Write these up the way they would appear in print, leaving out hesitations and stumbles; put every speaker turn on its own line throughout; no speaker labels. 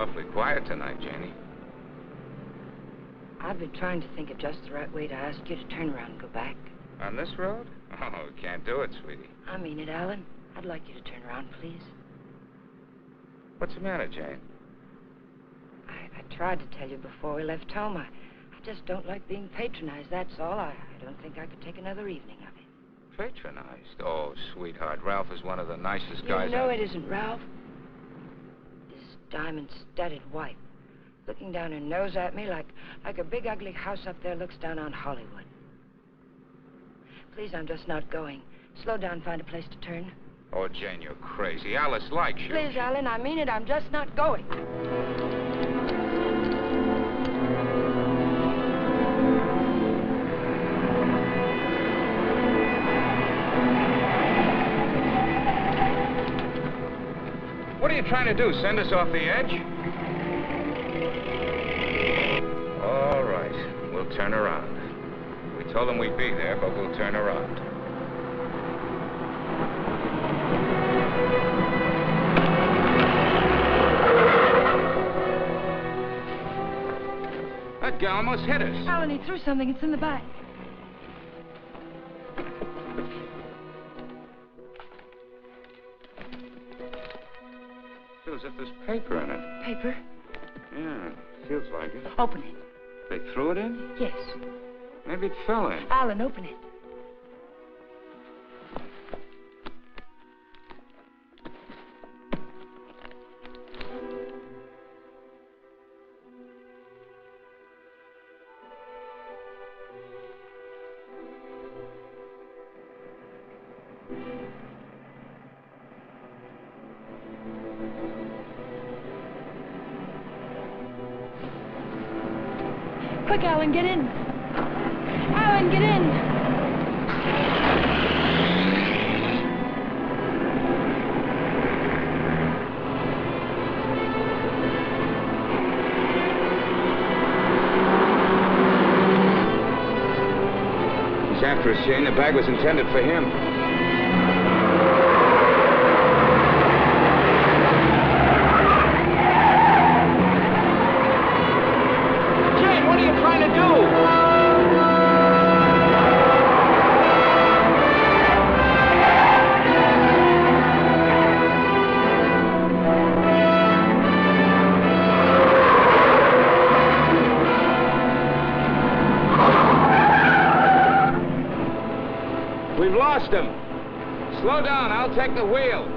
awfully quiet tonight, Janie.
I've been trying to think of just the right way to ask you to turn around and go back.
On this road? Oh, can't do it, sweetie.
I mean it, Alan. I'd like you to turn around, please.
What's the matter, Jane?
I tried to tell you before we left home. I just don't like being patronized, that's all. I don't think I could take another evening of it.
Patronized? Oh, sweetheart, Ralph is one of the nicest guys.
You know it isn't Ralph. This diamond-studded wife, looking down her nose at me like a big ugly house up there looks down on Hollywood. Please, I'm just not going. Slow down, find a place to turn.
Oh, Jane, you're crazy. Alice likes you.
Please, Alan, I mean it. I'm just not going.
What are you trying to do, send us off the edge? All right, we'll turn around. We told them we'd be there, but we'll turn around. That guy almost hit us.
Alan, he threw something. It's in the back.
Feels as if there's paper in it.
Paper?
Yeah, feels like it.
Open it.
They threw it in?
Yes.
Maybe it fell in.
Alan, open it. Quick, Alan, get in. Alan, get in.
He's after us, Jane. The bag was intended for him. We've lost him. Slow down, I'll take the wheel.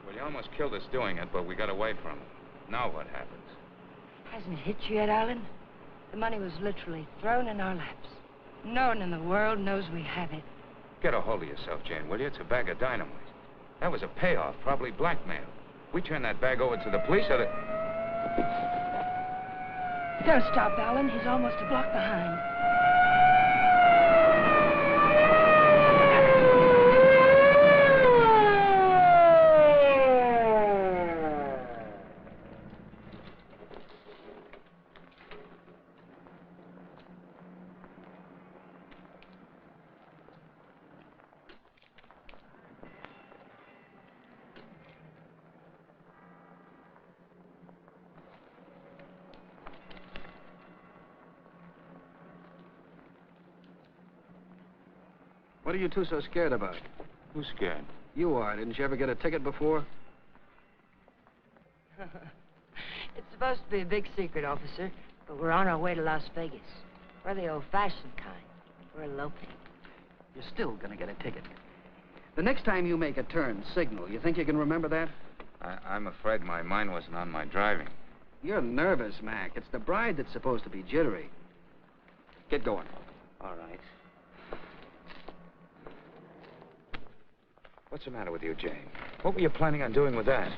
Well, he almost killed us doing it, but we got away from him. Now what happens?
Hasn't it hit you yet, Alan? The money was literally thrown in our laps. No one in the world knows we have it.
Get a hold of yourself, Jane, will you? It's a bag of dynamite. That was a payoff, probably blackmail. We turn that bag over to the police, or the...
Don't stop, Alan. He's almost a block behind.
What are you two so scared about?
Who's scared?
You are. Didn't you ever get a ticket before?
It's supposed to be a big secret, officer, but we're on our way to Las Vegas. We're the old-fashioned kind. We're eloping.
You're still gonna get a ticket. The next time you make a turn, signal. You think you can remember that?
I'm afraid my mind wasn't on my driving.
You're nervous, Mac. It's the bride that's supposed to be jittery. Get going.
All right. What's the matter with you, Jane? What were you planning on doing with that?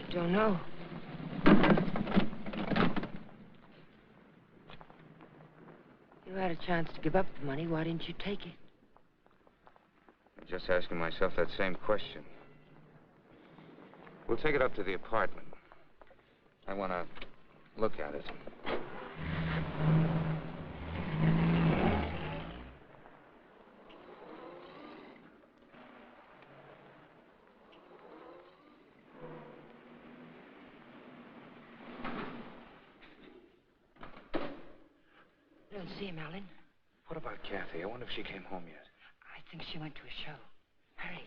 I don't know. You had a chance to give up the money. Why didn't you take it?
I'm just asking myself that same question. We'll take it up to the apartment. I want to look at it.
see him, Alan.
What about Kathy? I wonder if she came home yet.
I think she went to a show. Hurry.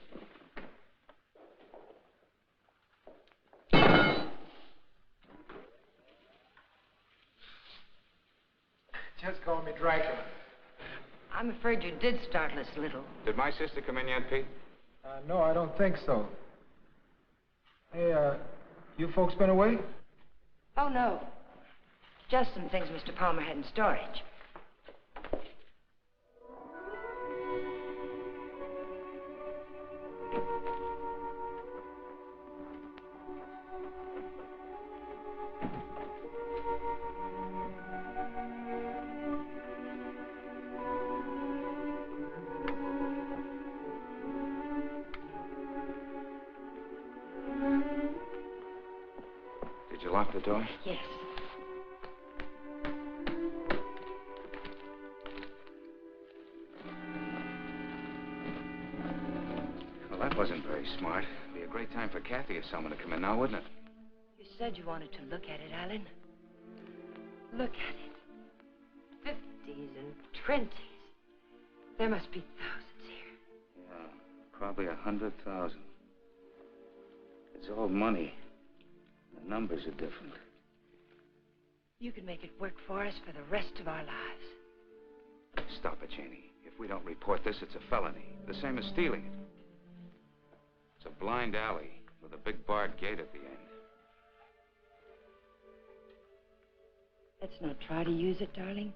Just call me Dracula.
I'm afraid you did startle us a little.
Did my sister come in yet, Pete?
No, I don't think so. Hey, you folks been away?
Oh, no. Just some things Mr. Palmer had in storage.
Did you lock the door?
Yes.
Well, that wasn't very smart. It'd be a great time for Kathy or someone to come in now, wouldn't it?
You said you wanted to look at it, Alan. Look at it. 50s and 20s. There must be thousands here.
Yeah, probably 100,000. It's all money. The numbers are different.
You can make it work for us for the rest of our lives.
Stop it, Janie. If we don't report this, it's a felony. The same as stealing it. It's a blind alley with a big barred gate at the end.
Let's not try to use it, darling.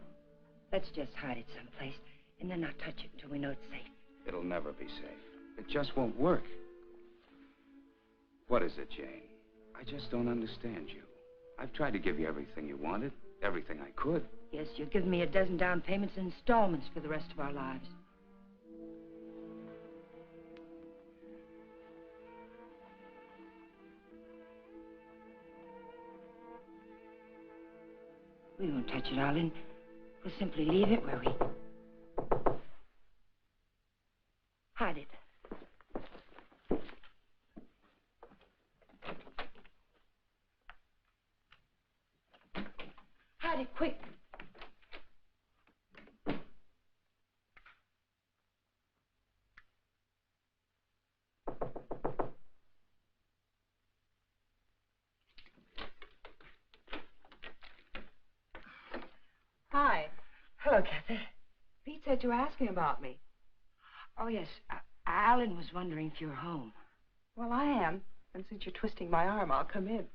Let's just hide it someplace and then not touch it until we know it's safe.
It'll never be safe. It just won't work. What is it, Jane? I just don't understand you. I've tried to give you everything you wanted, everything I could.
Yes, you've given me a dozen down payments in installments for the rest of our lives. We won't touch it, Alan. We'll simply leave it where we... hide it. Hide it, quick.
Hi.
Hello, Kathy.
Pete said you were asking about me.
Oh, yes. Alan was wondering if you were home.
Well, I am. And since you're twisting my arm, I'll come in.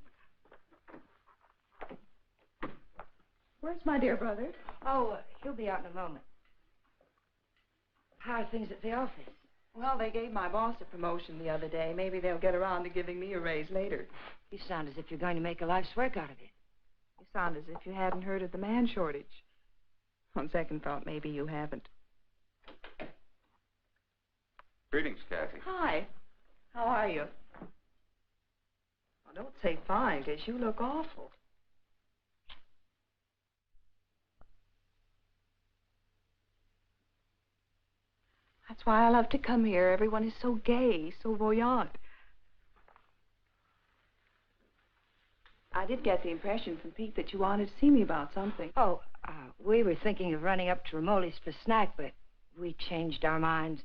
Where's my dear brother?
Oh, he'll be out in a moment. How are things at the office?
Well, they gave my boss a promotion the other day. Maybe they'll get around to giving me a raise later.
You sound as if you're going to make a life's work out of it.
You sound as if you hadn't heard of the man shortage. On second thought, maybe you haven't.
Greetings, Kathy.
Hi. How are you? Well, don't say fine, because you look awful. That's why I love to come here. Everyone is so gay, so voyant. I did get the impression from Pete that you wanted to see me about something.
Oh, we were thinking of running up to Ramoli's for snack, but we changed our minds.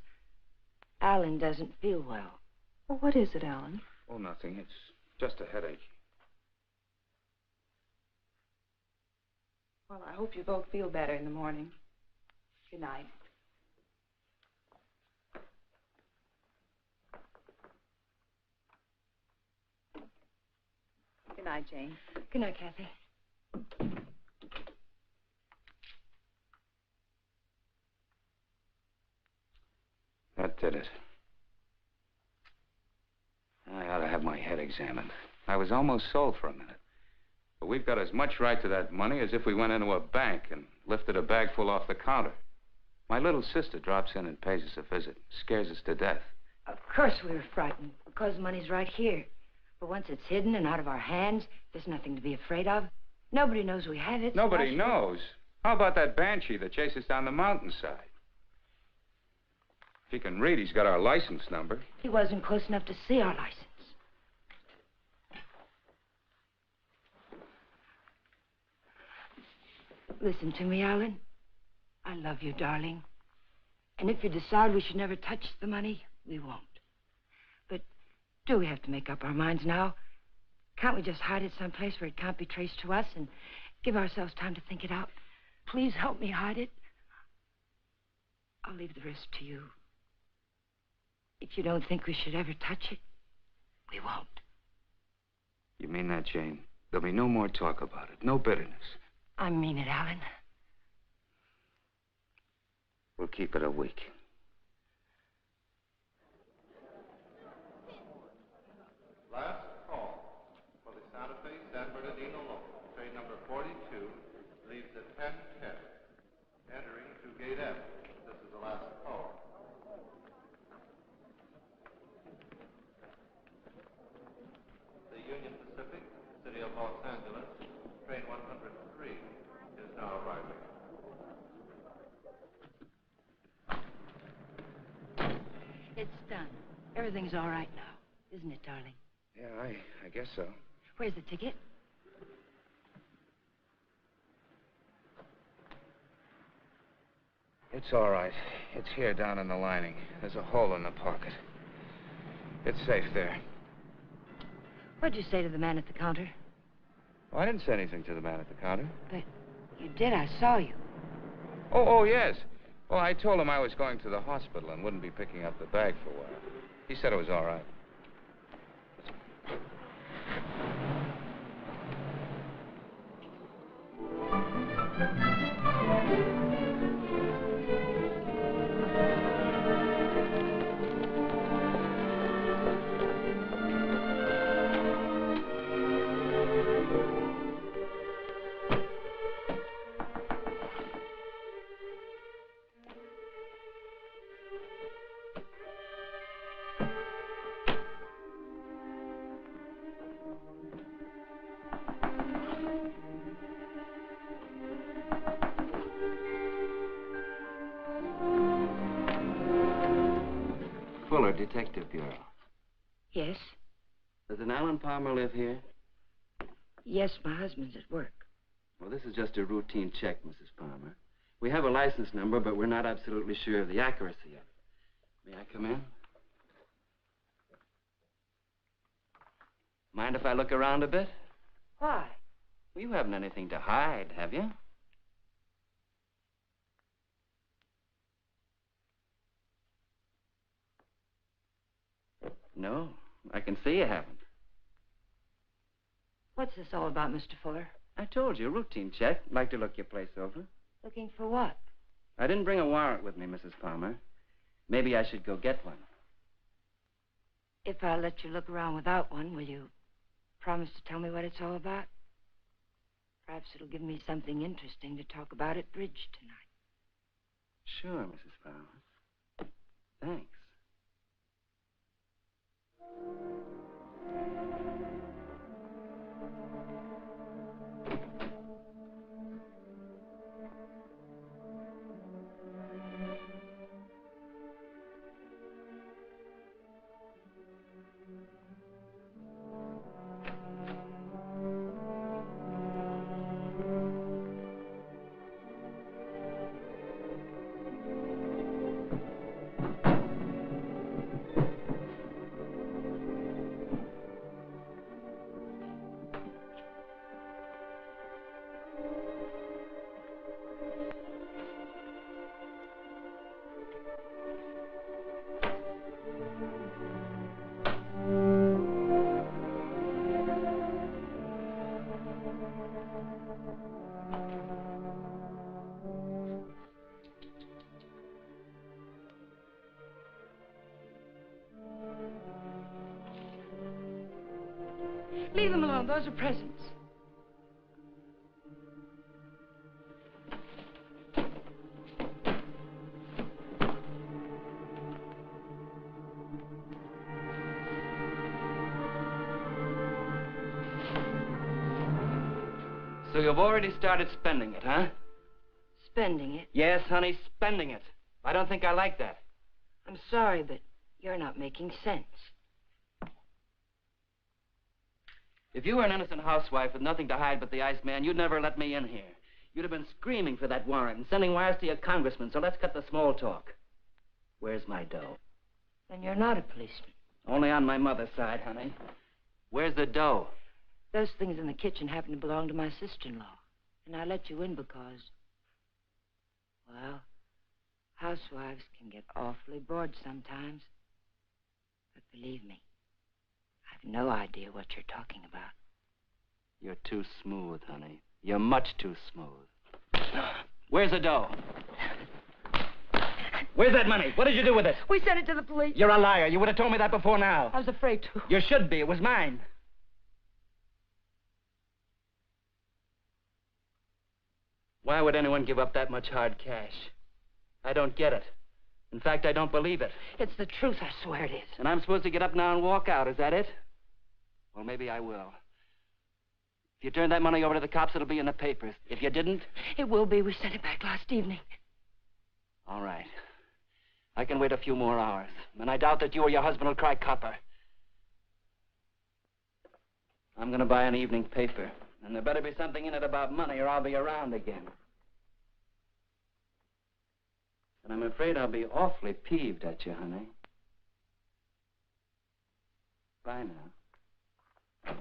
Alan doesn't feel well.
Well, what is it, Alan?
Oh, nothing. It's just a headache.
Well, I hope you both feel better in the morning. Good night. Good night, Jane.
Good night, Kathy.
That did it. I ought to have my head examined. I was almost sold for a minute. But we've got as much right to that money as if we went into a bank and lifted a bag full off the counter. My little sister drops in and pays us a visit. Scares us to death.
Of course we were frightened, because the money's right here. But once it's hidden and out of our hands, there's nothing to be afraid of. Nobody knows we have it.
Nobody knows. How about that banshee that chases down the mountainside? If he can read, he's got our license number.
He wasn't close enough to see our license. Listen to me, Alan. I love you, darling. And if you decide we should never touch the money, we won't. But do we have to make up our minds now? Can't we just hide it someplace where it can't be traced to us and give ourselves time to think it out? Please help me hide it. I'll leave the rest to you. If you don't think we should ever touch it, we won't.
You mean that, Jane? There'll be no more talk about it, no bitterness.
I mean it, Alan.
We'll keep it a week.
Last call for the Santa Fe San Bernardino local. Train number 42 leaves at 10:10, entering to Gate F. This is the last call. The Union Pacific, City of Los Angeles, train 103 is now arriving.
It's done. Everything's all right now, isn't it, darling?
Yeah, I guess so.
Where's the ticket?
It's all right. It's here down in the lining. There's a hole in the pocket. It's safe there.
What'd you say to the man at the counter?
Oh, I didn't say anything to the man at the counter.
But you did. I saw you.
Oh, yes. Well, I told him I was going to the hospital and wouldn't be picking up the bag for a while. He said it was all right.
Fuller, Detective Bureau.
Yes?
Does an Alan Palmer live here?
Yes, my husband's at work.
Well, this is just a routine check, Mrs. Palmer. We have a license number, but we're not absolutely sure of the accuracy of it. May I come in? Mind if I look around a bit?
Why?
Well, you haven't anything to hide, have you? No, I can see you haven't.
What's this all about, Mr. Fuller?
I told you, routine check. Like to look your place over.
Looking for what?
I didn't bring a warrant with me, Mrs. Palmer. Maybe I should go get one.
If I let you look around without one, will you promise to tell me what it's all about? Perhaps it'll give me something interesting to talk about at bridge tonight.
Sure, Mrs. Palmer. Thanks.
Leave them alone. Those are presents.
So you've already started spending it, huh?
Spending it?
Yes, honey, spending it. I don't think I like that.
I'm sorry, but you're not making sense. If
you were an innocent housewife with nothing to hide but the Iceman, you'd never let me in here. You'd have been screaming for that warrant and sending wires to your congressman, so let's cut the small talk. Where's my dough?
Then you're not a policeman.
Only on my mother's side, honey. Where's the dough?
Those things in the kitchen happen to belong to my sister-in-law. And I let you in because, well, housewives can get awfully bored sometimes. But believe me, I've no idea what you're talking about.
You're too smooth, honey. You're much too smooth. Where's the dough? Where's that money? What did you do with it?
We sent it to the police.
You're a liar. You would have told me that before now.
I was afraid to.
You should be. It was mine. Why would anyone give up that much hard cash? I don't get it. In fact, I don't believe it.
It's the truth, I swear it is.
And I'm supposed to get up now and walk out, is that it? Well, maybe I will. If you turn that money over to the cops, it'll be in the papers. If you didn't...
It will be. We sent it back last evening.
All right. I can wait a few more hours. And I doubt that you or your husband will cry copper. I'm going to buy an evening paper. And there better be something in it about money or I'll be around again. And I'm afraid I'll be awfully peeved at you, honey. Bye now.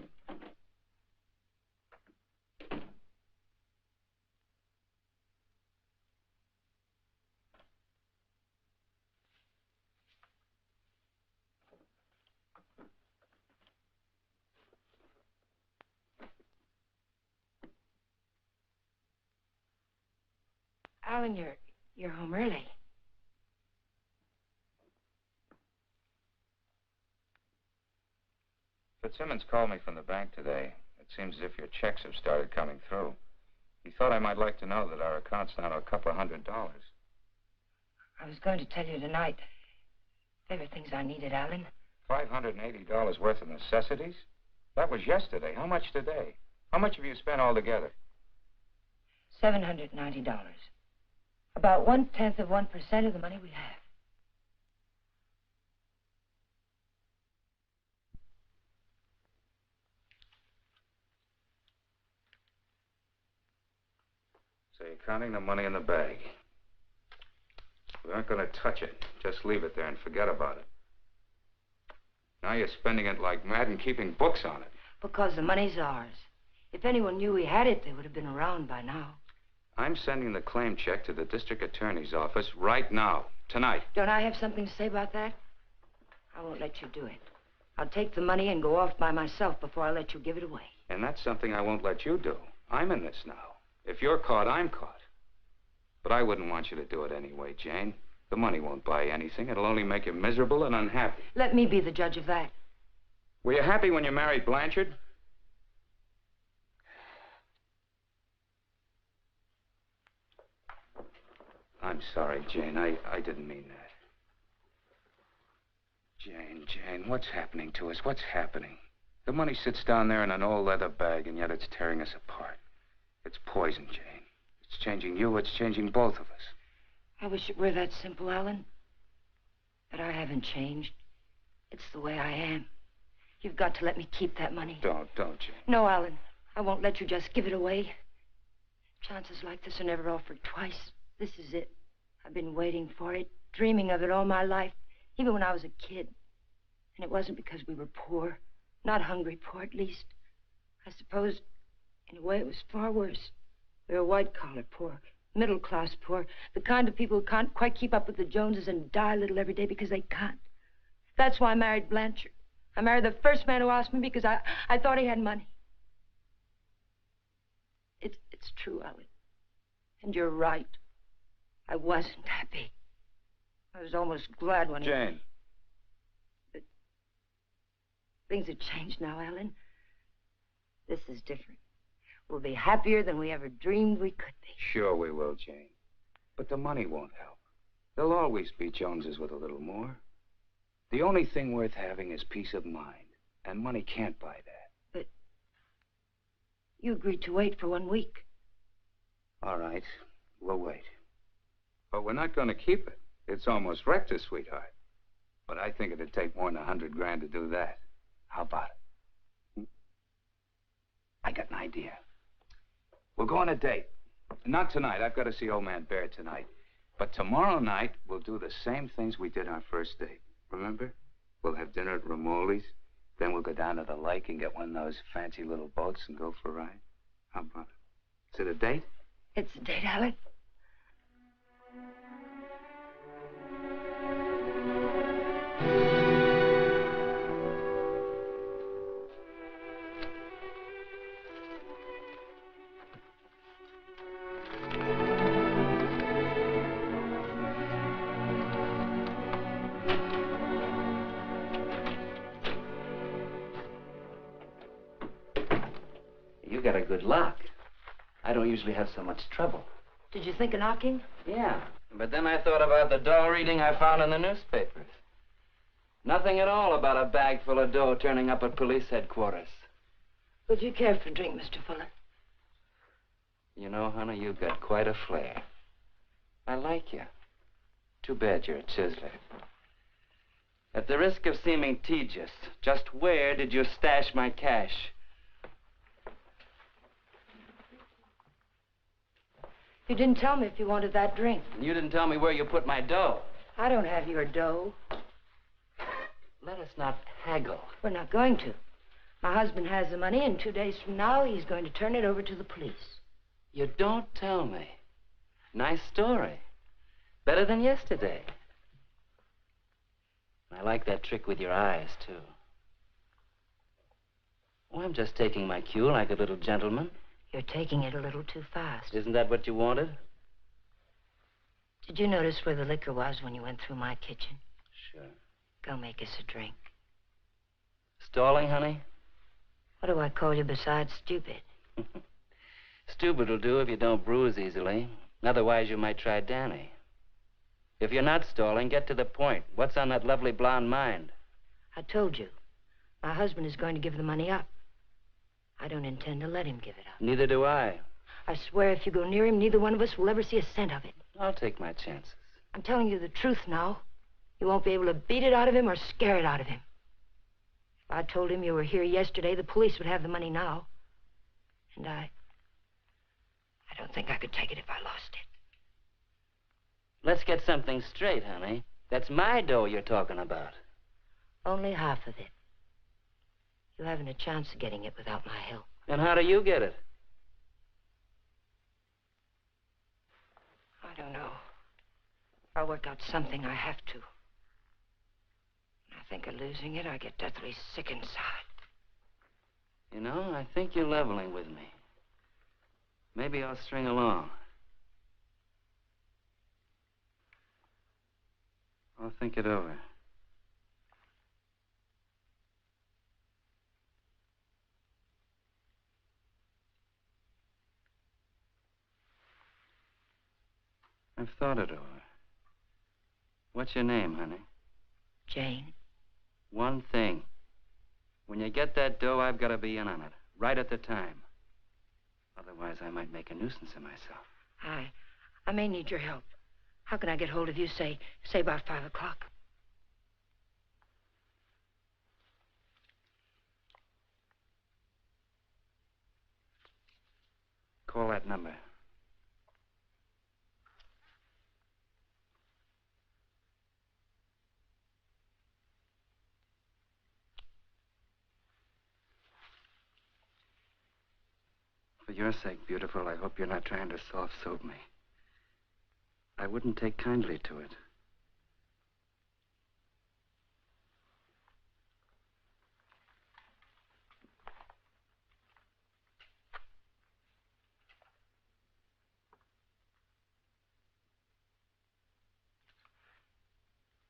Alan, you're home early.
Fitzsimmons called me from the bank today. It seems as if your checks have started coming through. He thought I might like to know that our account's down to $200.
I was going to tell you tonight. There were things I needed, Alan.
$580 worth of necessities? That was yesterday. How much today? How much have you spent altogether?
$790. About 1/10 of 1% of the money we have.
So you're counting the money in the bag. We aren't going to touch it. Just leave it there and forget about it. Now you're spending it like mad and keeping books on it.
Because the money's ours. If anyone knew we had it, they would have been around by now.
I'm sending the claim check to the district attorney's office right now, tonight.
Don't I have something to say about that? I won't let you do it. I'll take the money and go off by myself before I let you give it away.
And that's something I won't let you do. I'm in this now. If you're caught, I'm caught. But I wouldn't want you to do it anyway, Jane. The money won't buy anything. It'll only make you miserable and unhappy.
Let me be the judge of that.
Were you happy when you married Blanchard? I'm sorry, Jane. I didn't mean that. Jane, what's happening to us? What's happening? The money sits down there in an old leather bag, and yet it's tearing us apart. It's poison, Jane. It's changing you. It's changing both of us.
I wish it were that simple, Alan. But I haven't changed. It's the way I am. You've got to let me keep that money.
Don't, Jane.
No, Alan. I won't let you just give it away. Chances like this are never offered twice. This is it. I've been waiting for it, dreaming of it all my life, even when I was a kid. And it wasn't because we were poor. Not hungry poor, at least. I suppose, in a way, it was far worse. We were white-collar poor, middle-class poor, the kind of people who can't quite keep up with the Joneses and die a little every day because they can't. That's why I married Blanchard. I married the first man who asked me because I thought he had money. It's true, Alan. And you're right. I wasn't happy. I was almost glad when
Jane.
But things have changed now, Alan. This is different. We'll be happier than we ever dreamed we could be.
Sure we will, Jane. But the money won't help. There'll always be Joneses with a little more. The only thing worth having is peace of mind. And money can't buy that.
But you agreed to wait for 1 week.
All right. We'll wait. But we're not going to keep it. It's almost wrecked us, sweetheart. But I think it'd take more than $100 grand to do that. How about it? I got an idea. We'll go on a date. Not tonight. I've got to see old man Bear tonight. But tomorrow night, we'll do the same things we did our first date. Remember? We'll have dinner at Ramoli's. Then we'll go down to the lake and get one of those fancy little boats and go for a ride. How about it? Is it a date?
It's a date, Alec.
You got a good lock. I don't usually have so much trouble.
Did you think of knocking?
Yeah, but then I thought about the dough reading I found in the newspapers. Nothing at all about a bag full of dough turning up at police headquarters.
Would you care for a drink, Mr. Fuller?
You know, honey, you've got quite a flair. I like you. Too bad you're a chiseler. At the risk of seeming tedious, just where did you stash my cash?
You didn't tell me if you wanted that drink.
And you didn't tell me where you put my dough.
I don't have your dough.
Let us not haggle.
We're not going to. My husband has the money, and 2 days from now, he's going to turn it over to the police.
You don't tell me. Nice story. Better than yesterday. I like that trick with your eyes, too. Oh, I'm just taking my cue like a little gentleman.
You're taking it a little too fast.
Isn't that what you wanted?
Did you notice where the liquor was when you went through my kitchen?
Sure.
Go make us a drink.
Stalling, honey?
What do I call you besides stupid?
Stupid will do if you don't bruise easily. Otherwise, you might try Danny. If you're not stalling, get to the point. What's on that lovely blonde mind?
I told you. My husband is going to give the money up. I don't intend to let him give it up.
Neither do I.
I swear if you go near him, neither one of us will ever see a cent of it.
I'll take my chances.
I'm telling you the truth now. You won't be able to beat it out of him or scare it out of him. If I told him you were here yesterday, the police would have the money now. And I don't think I could take it if I lost it.
Let's get something straight, honey. That's my dough you're talking about.
Only half of it. You haven't a chance of getting it without my help.
And how do you get it?
I don't know. I'll work out something. I have to. When I think of losing it, I get deathly sick inside.
You know, I think you're leveling with me. Maybe I'll string along. I'll think it over. I've thought it over. What's your name, honey?
Jane.
One thing. When you get that dough, I've got to be in on it, right at the time. Otherwise, I might make a nuisance of myself.
I may need your help. How can I get hold of you, say about 5 o'clock?
Call that number. For your sake, beautiful, I hope you're not trying to soft-soap me. I wouldn't take kindly to it.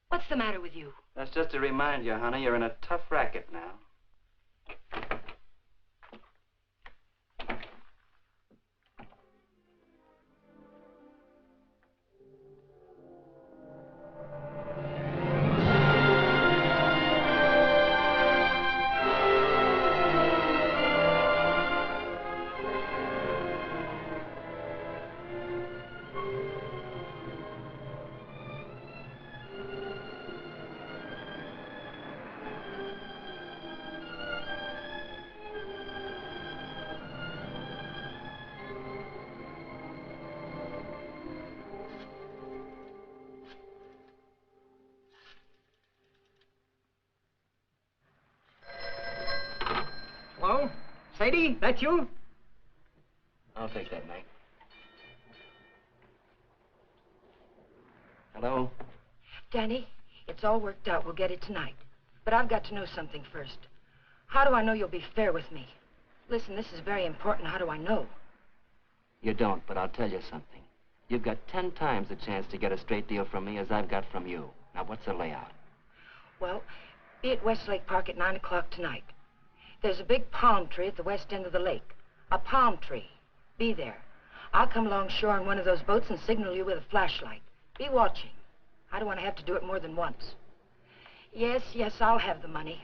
What's the matter with you?
That's just to remind you, honey, you're in a tough racket now.
Sadie, that you?
I'll take that, Mike. Hello?
Danny, it's all worked out. We'll get it tonight. But I've got to know something first. How do I know you'll be fair with me? Listen, this is very important. How do I know?
You don't, but I'll tell you something. You've got 10 times the chance to get a straight deal from me as I've got from you. Now, what's the layout?
Well, be at Westlake Park at 9 o'clock tonight. There's a big palm tree at the west end of the lake. A palm tree. Be there. I'll come along shore in one of those boats and signal you with a flashlight. Be watching. I don't want to have to do it more than once. Yes, I'll have the money.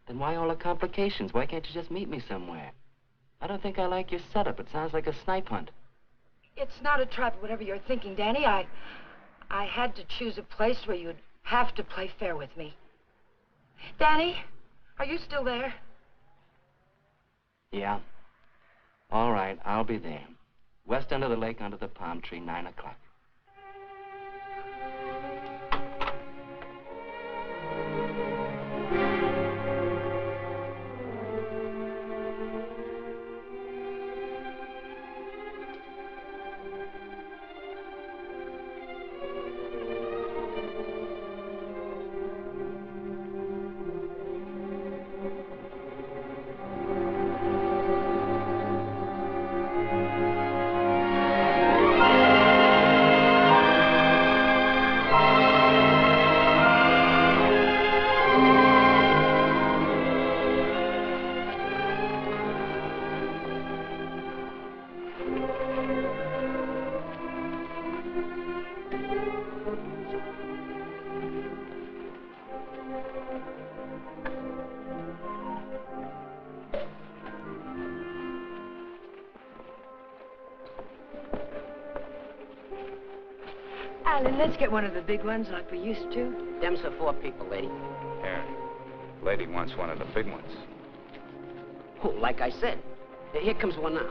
Then why all the complications? Why can't you just meet me somewhere? I don't think I like your setup. It sounds like a snipe hunt.
It's not a trap, whatever you're thinking, Danny. I had to choose a place where you'd have to play fair with me. Danny, are you still there?
Yeah. All right, I'll be there. West end of the lake under the palm tree, 9 o'clock.
Alan, let's get one of the big ones like we used to.
Them's for 4 people, lady.
Yeah. Lady wants one of the big ones.
Oh, like I said. Here comes one now.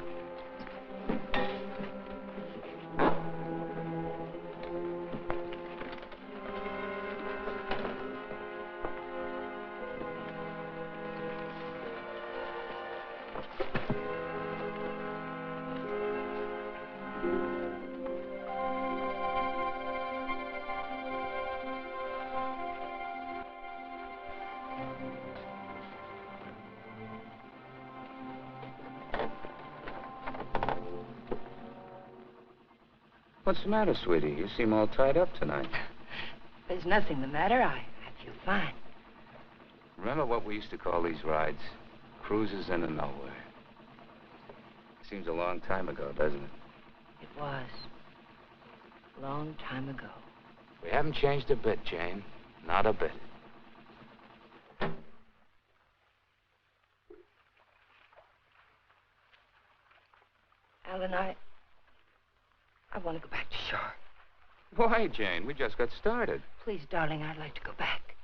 What's the matter, sweetie? You seem all tied up tonight.
There's nothing the matter. I feel fine.
Remember what we used to call these rides? Cruises into nowhere. Seems a long time ago, doesn't it?
It was. A long time ago.
We haven't changed a bit, Jane. Not a bit.
Alan, I want to go back to shore.
Why, Jane? We just got started.
Please, darling, I'd like to go back.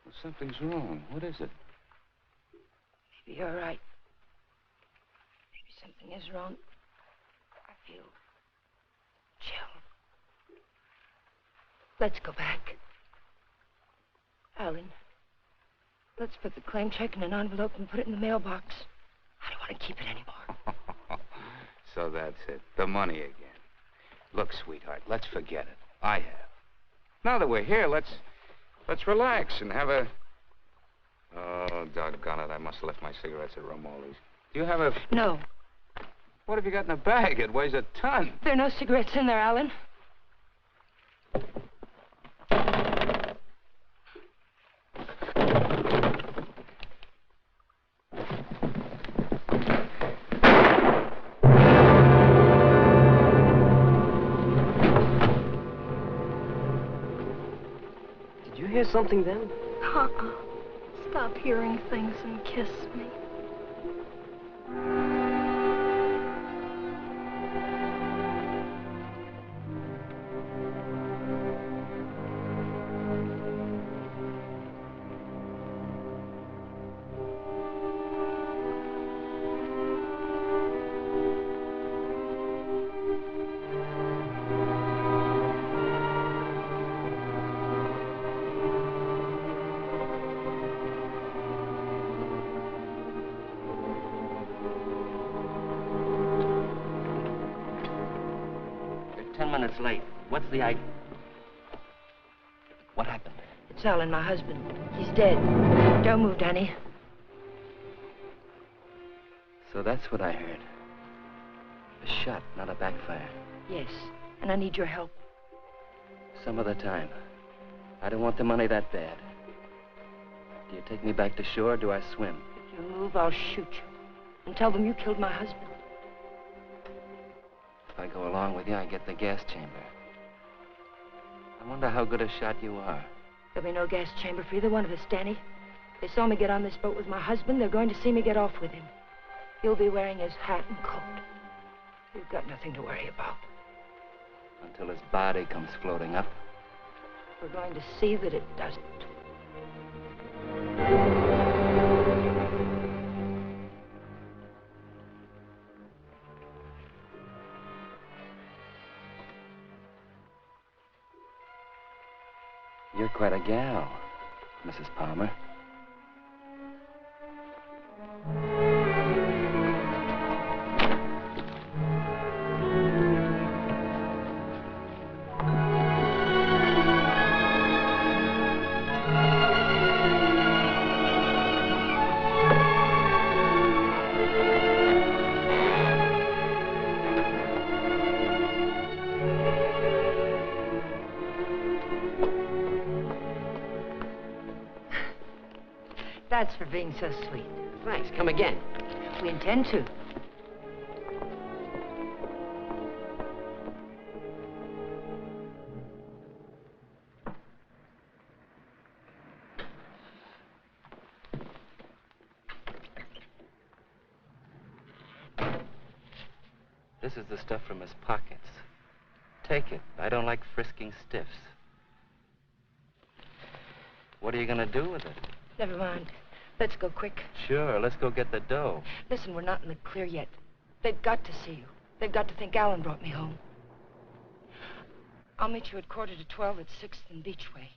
Well, something's wrong. What is it?
Maybe you're right. Maybe something is wrong. I feel chill. Let's go back. Alan, let's put the claim check in an envelope and put it in the mailbox. I don't want to keep it anymore.
So that's it. The money again. Look, sweetheart, let's forget it. I have. Now that we're here, let's relax and have a... Oh, doggone it. I must have left my cigarettes at Romoli's. Do you have a...
No.
What have you got in the bag? It weighs a ton.
There are no cigarettes in there, Alan.
Did you hear something then?
Stop hearing things and kiss me.
7 minutes late. What's the idea? What happened?
It's Alan, my husband. He's dead. Don't move, Danny.
So that's what I heard. A shot, not a backfire.
Yes, and I need your help.
Some other time. I don't want the money that bad. Do you take me back to shore, or do I swim?
If you move, I'll shoot you. And tell them you killed my husband.
If I go along with you, I get the gas chamber. I wonder how good a shot you are.
There'll be no gas chamber for either one of us, Danny. They saw me get on this boat with my husband. They're going to see me get off with him. He'll be wearing his hat and coat. You've got nothing to worry about.
Until his body comes floating up.
We're going to see that it doesn't.
You're quite a gal, Mrs. Palmer.
That's for being so sweet.
Thanks. Come again.
We intend to.
This is the stuff from his pockets. Take it. I don't like frisking stiffs. What are you gonna do with it?
Never mind. Let's go quick.
Sure, let's go get the dough.
Listen, we're not in the clear yet. They've got to see you. They've got to think Alan brought me home. I'll meet you at 11:45 at 6th and Beachway.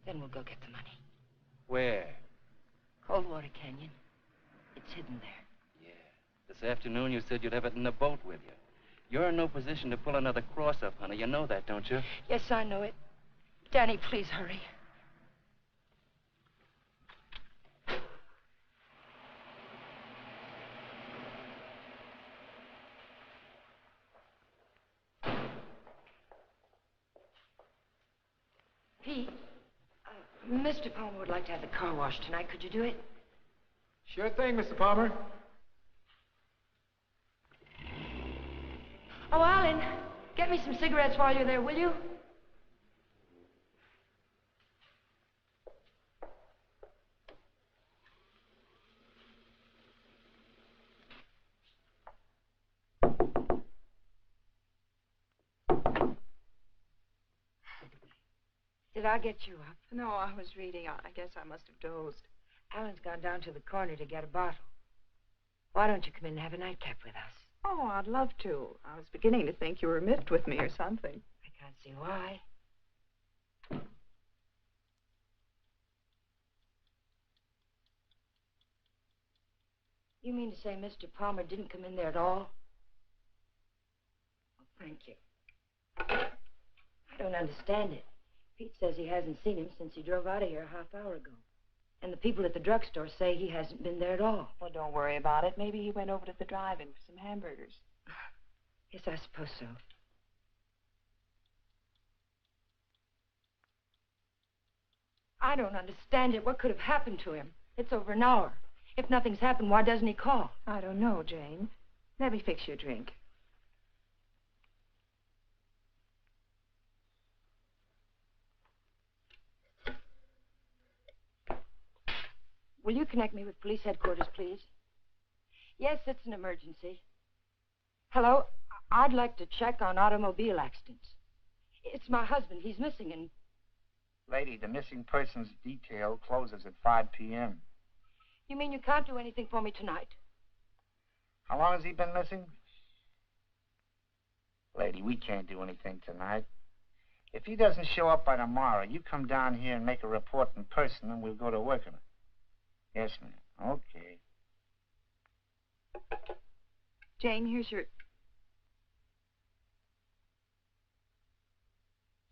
Then we'll go get the money.
Where?
Coldwater Canyon. It's hidden there.
Yeah. This afternoon you said you'd have it in the boat with you. You're in no position to pull another cross up, honey. You know that, don't you?
Yes, I know it. Danny, please hurry. Pete, Mr. Palmer would like to have the car washed tonight. Could you do it?
Sure thing, Mr. Palmer.
Oh, Alan, get me some cigarettes while you're there, will you? Did I get you up?
No, I was reading. I guess I must have dozed.
Alan's gone down to the corner to get a bottle. Why don't you come in and have a nightcap with us?
Oh, I'd love to. I was beginning to think you were miffed with me or something.
I can't see why. You mean to say Mr. Palmer didn't come in there at all? Oh, thank you. I don't understand it. Pete says he hasn't seen him since he drove out of here a half hour ago. And the people at the drugstore say he hasn't been there at all.
Well, don't worry about it. Maybe he went over to the drive-in for some hamburgers.
Yes, I suppose so. I don't understand it. What could have happened to him? It's over an hour. If nothing's happened, why doesn't he call?
I don't know, Jane. Let me fix you a drink.
Will you connect me with police headquarters, please? Yes, it's an emergency. Hello? I'd like to check on automobile accidents. It's my husband. He's missing and...
Lady, the missing persons detail closes at 5 p.m.
You mean you can't do anything for me tonight?
How long has he been missing? Lady, we can't do anything tonight. If he doesn't show up by tomorrow, you come down here and make a report in person, and we'll go to work on it. Yes, ma'am. Okay.
Jane, here's your...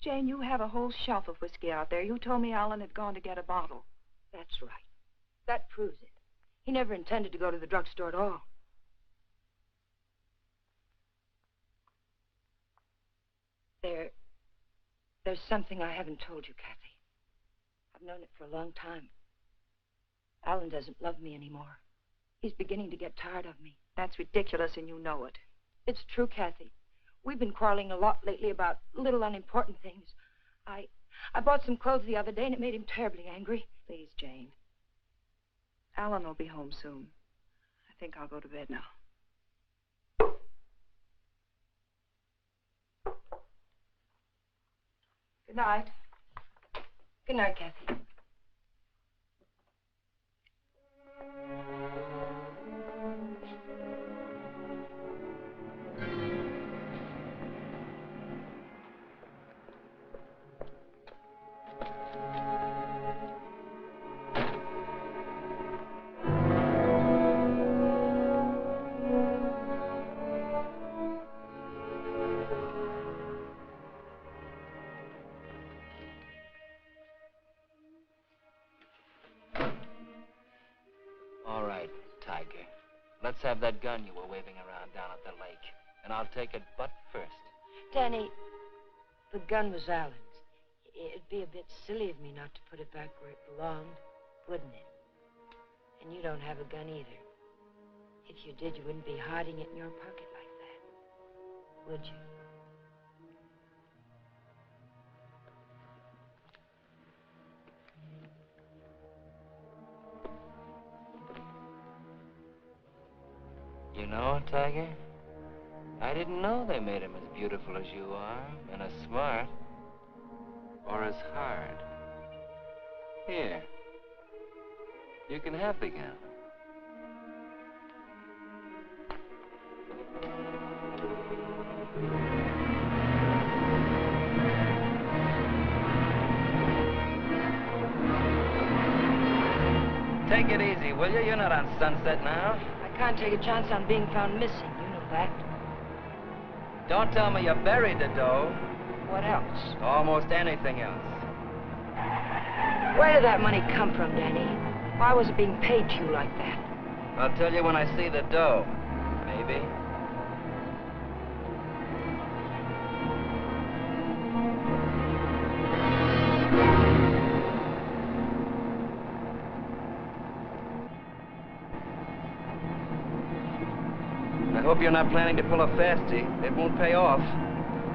Jane, you have a whole shelf of whiskey out there. You told me Alan had gone to get a bottle.
That's right. That proves it. He never intended to go to the drugstore at all. There's something I haven't told you, Kathy. I've known it for a long time. Alan doesn't love me anymore. He's beginning to get tired of me.
That's ridiculous, and you know it.
It's true, Kathy. We've been quarreling a lot lately about little unimportant things. I bought some clothes the other day, and it made him terribly angry.
Please, Jane. Alan will be home soon. I think I'll go to bed now. Good night.
Good night, Kathy.
All right, Tiger. Let's have that gun you were waving around down at the lake. And I'll take it butt first.
Danny, the gun was Alan's. It'd be a bit silly of me not to put it back where it belonged, wouldn't it? And you don't have a gun either. If you did, you wouldn't be hiding it in your pocket like that, would you?
You know, Tiger, I didn't know they made him as beautiful as you are, and as smart, or as hard. Here, you can have the gun. Take it easy, will you? You're not on Sunset now.
I can't take a chance on being found missing. You know that.
Don't tell me you buried the dough.
What else?
Almost anything else.
Where did that money come from, Danny? Why was it being paid to you like that?
I'll tell you when I see the dough. Maybe. I hope you're not planning to pull a fastie. It won't pay off.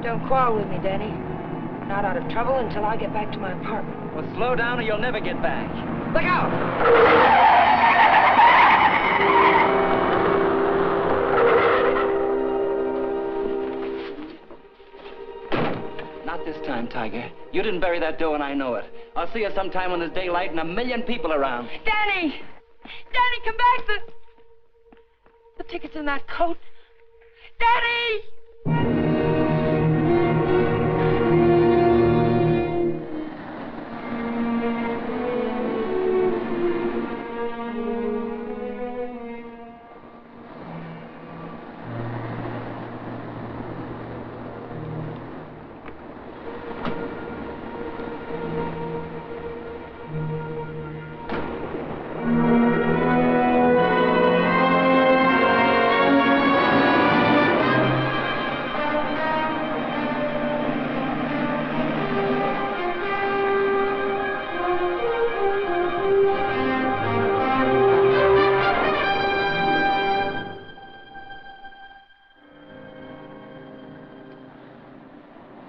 Don't quarrel with me, Danny. I'm not out of trouble until I get back to my apartment.
Well, slow down or you'll never get back.
Look out!
Not this time, Tiger. You didn't bury that dough and I know it. I'll see you sometime when there's daylight and a million people around.
Danny! Danny, come back! The ticket's in that coat. Danny!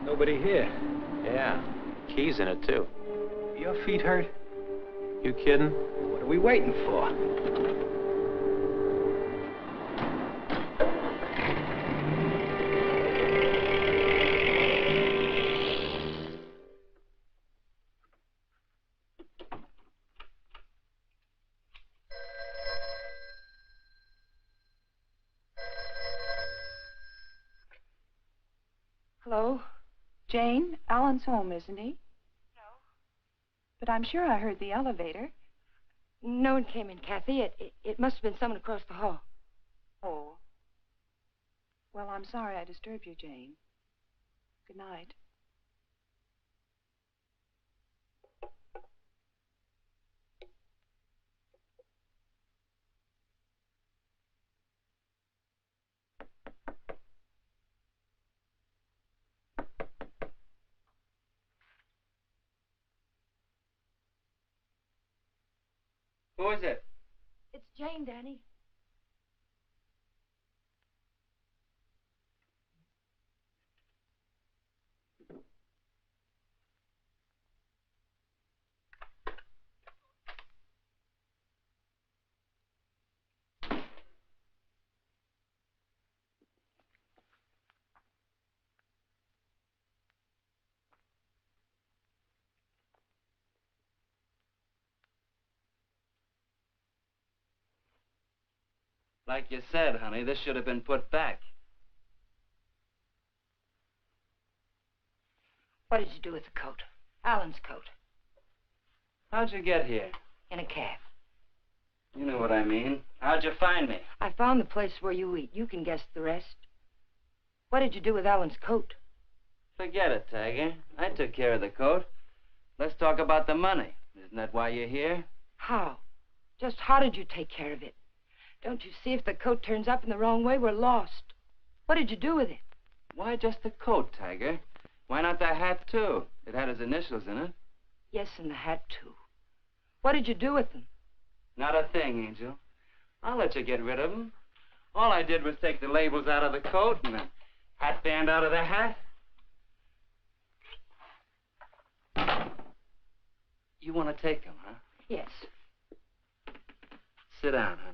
Nobody here.
Yeah, keys in it, too.
Your feet hurt? You kidding? What are we waiting for?
Hello?
Jane, Alan's home, isn't he? No. But I'm sure I heard the elevator.
No one came in, Kathy. It must have been someone across the hall.
Oh. Well, I'm sorry I disturbed you, Jane. Good night.
Who is it?
It's Jane, Danny.
Like you said, honey, this should have been put back.
What did you do with the coat? Alan's coat.
How'd you get here?
In a cab.
You know what I mean. How'd you find me?
I found the place where you eat. You can guess the rest. What did you do with Alan's coat?
Forget it, Tiger. I took care of the coat. Let's talk about the money. Isn't that why you're here?
How? Just how did you take care of it? Don't you see if the coat turns up in the wrong way, we're lost. What did you do with it?
Why just the coat, Tiger? Why not the hat, too? It had his initials in it.
Yes, and the hat, too. What did you do with them?
Not a thing, Angel. I'll let you get rid of them. All I did was take the labels out of the coat and the hat band out of the hat. You want to take them, huh?
Yes.
Sit down, honey.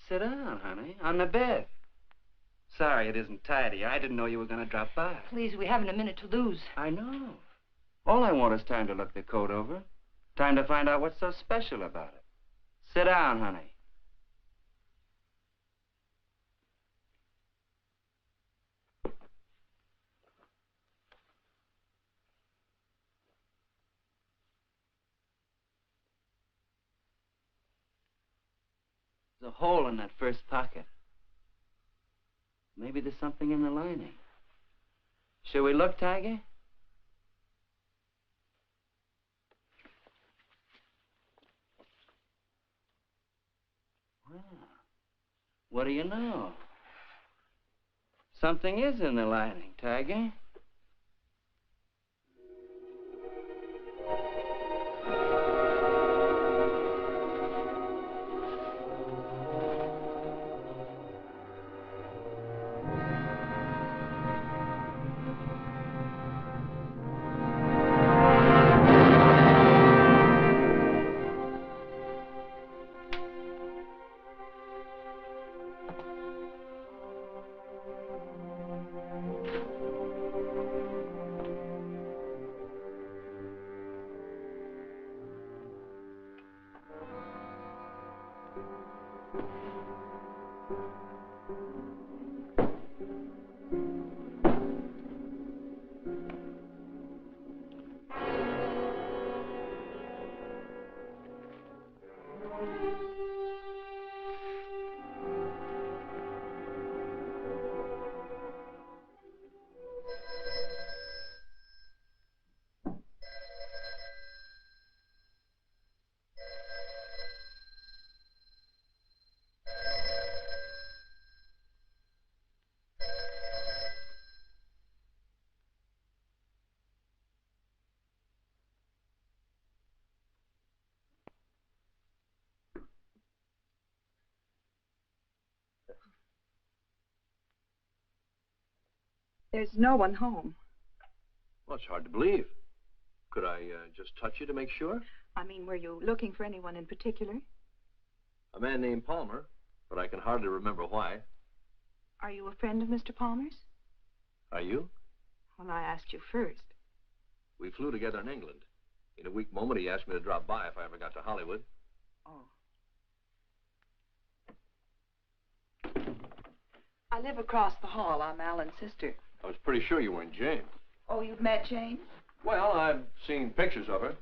Sit down, honey, on the bed. Sorry it isn't tidy. I didn't know you were going to drop by.
Please, we haven't a minute to lose.
I know. All I want is time to look the coat over. Time to find out what's so special about it. Sit down, honey. There's a hole in that first pocket. Maybe there's something in the lining. Shall we look, Tiger? Well, what do you know? Something is in the lining, Tiger.
There's no one home.
Well, it's hard to believe. Could I just touch you to make sure?
I mean, were you looking for anyone in particular?
A man named Palmer, but I can hardly remember why.
Are you a friend of Mr. Palmer's?
Are you?
Well, I asked you first.
We flew together in England. In a weak moment, he asked me to drop by if I ever got to Hollywood.
Oh. I live across the hall. I'm Alan's sister.
I was pretty sure you weren't Jane.
Oh, you've met Jane?
Well, I've seen pictures of her.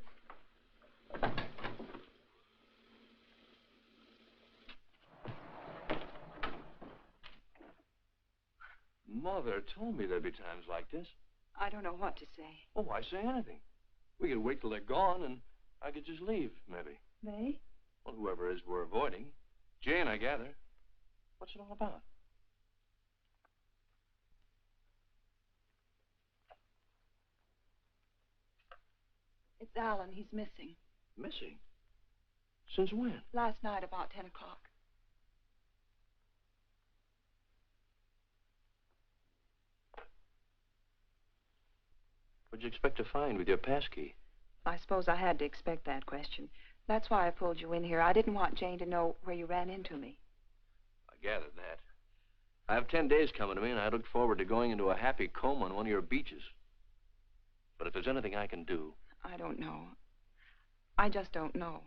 Mother told me there'd be times like this.
I don't know what to say.
Oh, why say anything? We could wait till they're gone, and I could just leave, maybe.
They?
Well, whoever it is we're avoiding. Jane, I gather. What's it all about?
It's Alan. He's missing.
Missing? Since when?
Last night about 10 o'clock.
What'd you expect to find with your passkey?
I suppose I had to expect that question. That's why I pulled you in here. I didn't want Jane to know where you ran into me.
I gathered that. I have 10 days coming to me, and I looked forward to going into a happy coma on one of your beaches. But if there's anything I can do...
I don't know. I just don't know.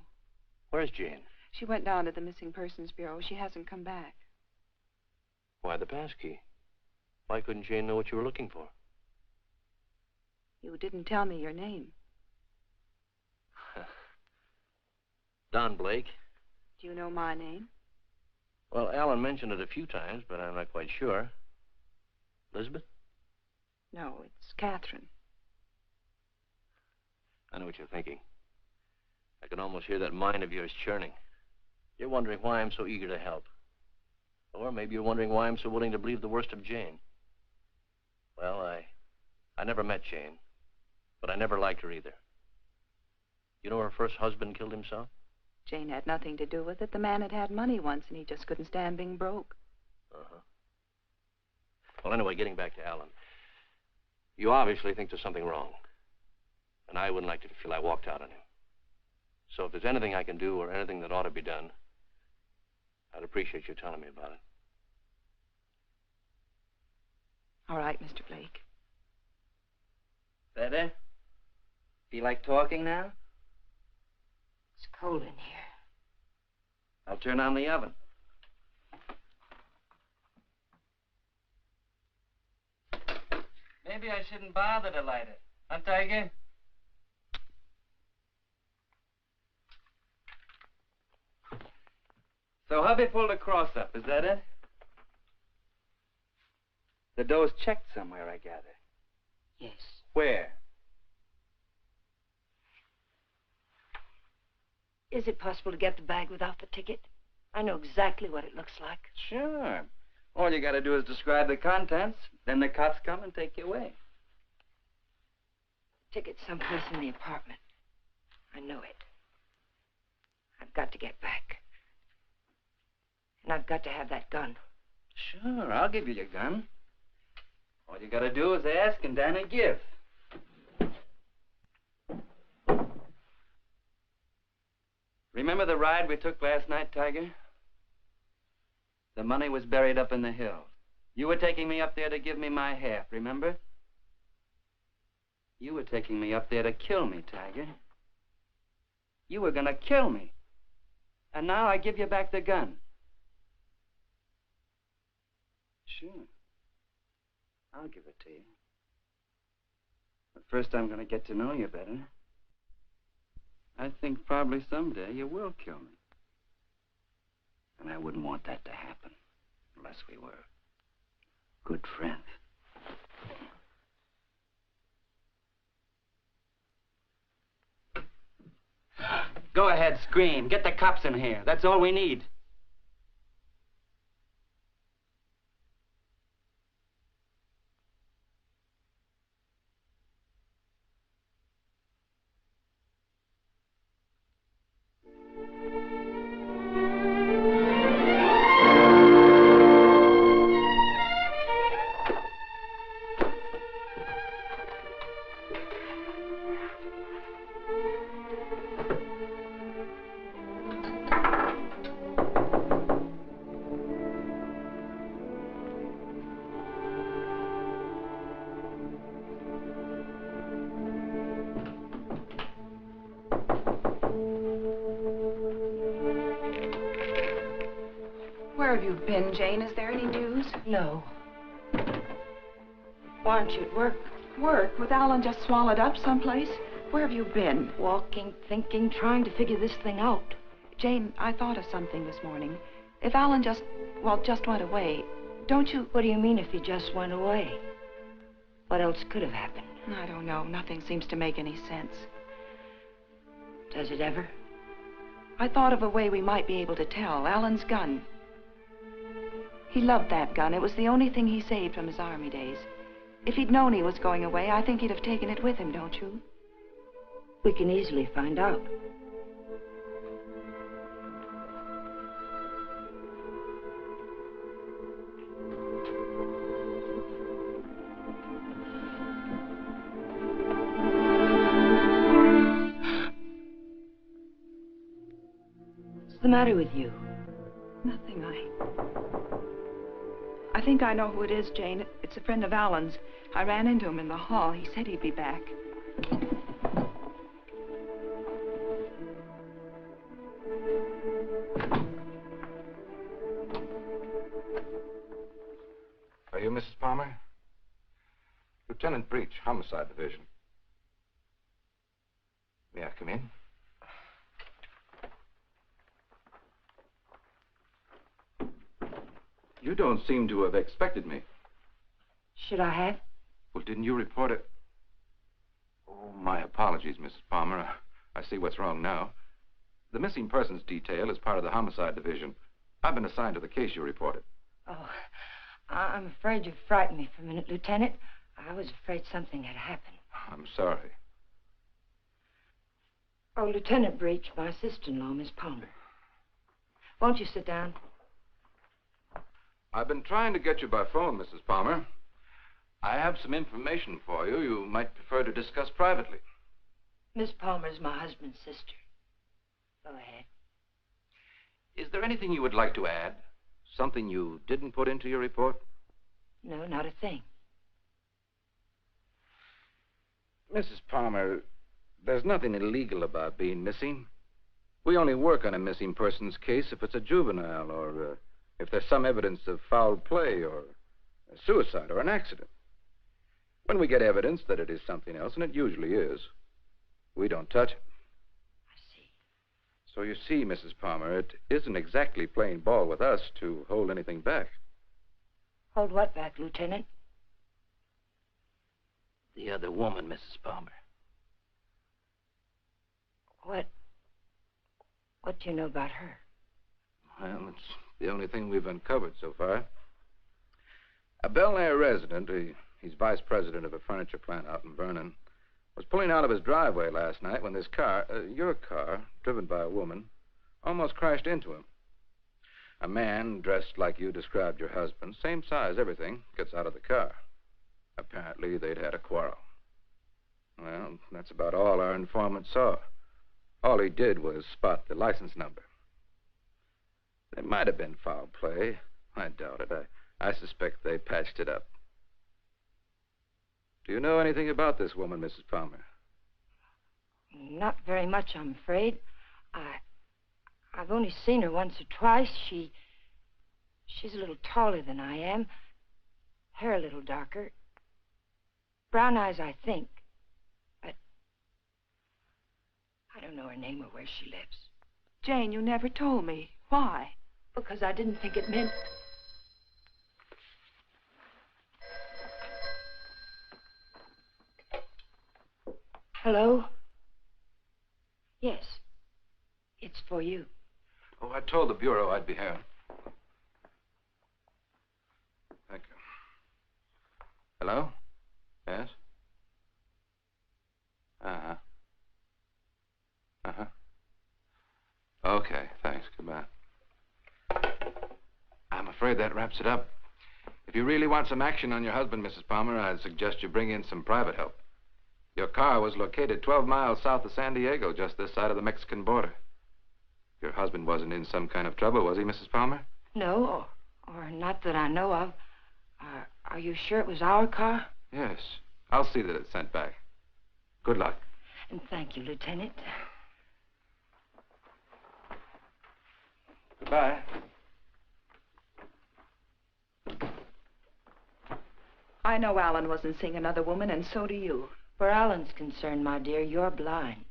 Where's Jane?
She went down to the Missing Persons Bureau. She hasn't come back.
Why the passkey? Why couldn't Jane know what you were looking for?
You didn't tell me your name.
Don Blake.
Do you know my name?
Well, Alan mentioned it a few times, but I'm not quite sure. Lizabeth?
No, it's Catherine.
I know what you're thinking. I can almost hear that mind of yours churning. You're wondering why I'm so eager to help. Or maybe you're wondering why I'm so willing to believe the worst of Jane. Well, I never met Jane, but I never liked her either. You know her first husband killed himself?
Jane had nothing to do with it. The man had money once, and he just couldn't stand being broke.
Uh-huh. Well, anyway, getting back to Alan. You obviously think there's something wrong. And I wouldn't like to feel I walked out on him. So if there's anything I can do or anything that ought to be done, I'd appreciate you telling me about it.
All right, Mr. Blake.
Better? Feel like talking now?
It's cold in here.
I'll turn on the oven. Maybe I shouldn't bother to light it. Huh, Tiger? So hubby pulled a cross-up, is that it? The dough's checked somewhere, I gather.
Yes.
Where?
Is it possible to get the bag without the ticket? I know exactly what it looks like.
Sure. All you gotta do is describe the contents, then the cops come and take you away.
Ticket's someplace in the apartment. I know it. I've got to get back. And I've got to have that gun.
Sure, I'll give you your gun. All you gotta do is ask and Danny give. Remember the ride we took last night, Tiger? The money was buried up in the hill. You were taking me up there to give me my half, remember? You were taking me up there to kill me, Tiger. You were gonna kill me. And now I give you back the gun. Sure. I'll give it to you. But first I'm gonna get to know you better. I think probably someday you will kill me. And I wouldn't want that to happen unless we were good friends. Go ahead, scream. Get the cops in here. That's all we need.
Where have you been, Jane? Is there any news?
No. Why aren't you at work?
Work? With Alan just swallowed up someplace? Where have you been?
Walking, thinking, trying to figure this thing out.
Jane, I thought of something this morning. If Alan just went away, don't you...
What do you mean if he just went away? What else could have happened?
I don't know. Nothing seems to make any sense.
Does it ever?
I thought of a way we might be able to tell. Alan's gun. He loved that gun. It was the only thing he saved from his army days. If he'd known he was going away, I think he'd have taken it with him, don't you?
We can easily find out. the matter with you?
Nothing. I think I know who it is, Jane. It's a friend of Alan's. I ran into him in the hall. He said he'd be back.
Are you Mrs. Palmer? Lieutenant Breach, Homicide Division. May I come in? You don't seem to have expected me.
Should I have?
Well, didn't you report it? Oh, my apologies, Mrs. Palmer. I see what's wrong now. The missing persons detail is part of the Homicide Division. I've been assigned to the case you reported.
Oh, I'm afraid you frightened me for a minute, Lieutenant. I was afraid something had happened.
I'm sorry.
Oh, Lieutenant Breach, my sister-in-law, Miss Palmer. Won't you sit down?
I've been trying to get you by phone, Mrs. Palmer. I have some information for you you might prefer to discuss privately.
Miss Palmer's my husband's sister. Go ahead.
Is there anything you would like to add? Something you didn't put into your report?
No, not a thing.
Mrs. Palmer, there's nothing illegal about being missing. We only work on a missing persons case if it's a juvenile or if there's some evidence of foul play or a suicide or an accident. When we get evidence that it is something else, and it usually is, we don't touch it.
I see.
So you see, Mrs. Palmer, it isn't exactly playing ball with us to hold anything back.
Hold what back, Lieutenant?
The other woman, Mrs. Palmer.
What do you know about her?
Well, it's the only thing we've uncovered so far. A Bel Air resident, he's vice president of a furniture plant out in Vernon, was pulling out of his driveway last night when this car, your car, driven by a woman, almost crashed into him. A man dressed like you described your husband, same size, everything, gets out of the car. Apparently, they'd had a quarrel. Well, that's about all our informant saw. All he did was spot the license number. There might have been foul play. I doubt it. I suspect they patched it up. Do you know anything about this woman, Mrs. Palmer?
Not very much, I'm afraid. I've only seen her once or twice. She's a little taller than I am. Hair a little darker. Brown eyes, I think. But I don't know her name or where she lives.
Jane, you never told me. Why?
Because I didn't think it meant... Hello? Yes. It's for you.
Oh, I told the Bureau I'd be here. Thank you. Hello? Yes? Uh-huh. Uh-huh. Okay, thanks. Goodbye. I'm afraid that wraps it up. If you really want some action on your husband, Mrs. Palmer, I'd suggest you bring in some private help. Your car was located 12 miles south of San Diego, just this side of the Mexican border. Your husband wasn't in some kind of trouble, was he, Mrs. Palmer?
No, or not that I know of. Are you sure it was our car?
Yes. I'll see that it's sent back. Good luck.
And thank you, Lieutenant.
Goodbye.
I know Alan wasn't seeing another woman, and so do you.
Where Alan's concerned, my dear, you're blind.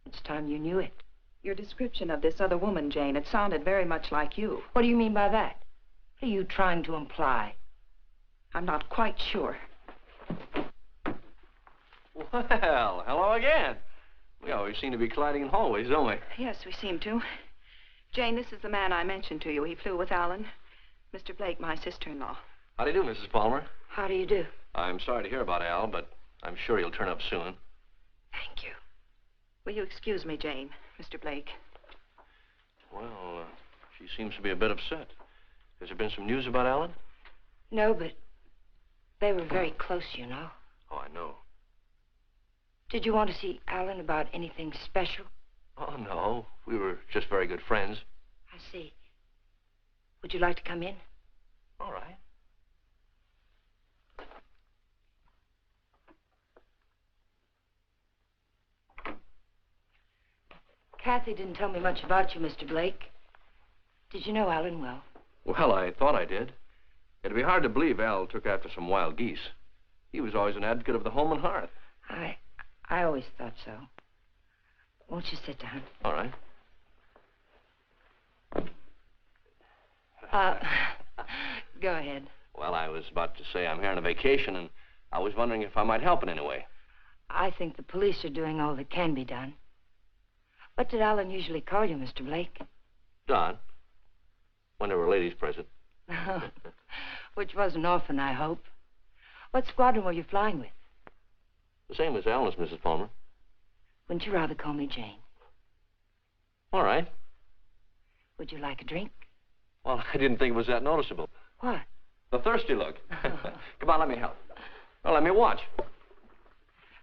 It's time you knew it.
Your description of this other woman, Jane, it sounded very much like you.
What do you mean by that? What are you trying to imply?
I'm not quite sure.
Well, hello again. We always seem to be colliding in hallways, don't we?
Yes, we seem to. Jane, this is the man I mentioned to you. He flew with Alan. Mr. Blake, my sister-in-law.
How do you do, Mrs. Palmer?
How do you do?
I'm sorry to hear about Al, but I'm sure he'll turn up soon.
Thank you. Will you excuse me, Jane, Mr. Blake?
Well, she seems to be a bit upset. Has there been some news about Alan?
No, but they were very close, you know.
Oh, I know.
Did you want to see Alan about anything special?
Oh, no. We were just very good friends.
see. Would you like to come in?
All right.
Kathy didn't tell me much about you, Mr. Blake. Did you know Alan well?
Well, I thought I did. It'd be hard to believe Al took after some wild geese. He was always an advocate of the home and hearth.
I always thought so. Won't you sit down?
All right.
Go ahead.
Well, I was about to say I'm here on a vacation, and I was wondering if I might help in any way.
I think the police are doing all that can be done. What did Alan usually call you, Mr. Blake?
Don. When there were ladies present.
Which wasn't often, I hope. What squadron were you flying with?
The same as Alan's, Mrs. Palmer.
Wouldn't you rather call me Jane?
All right.
Would you like a drink?
Well, I didn't think it was that noticeable.
What?
The thirsty look. Come on, let me help. Well, let me watch.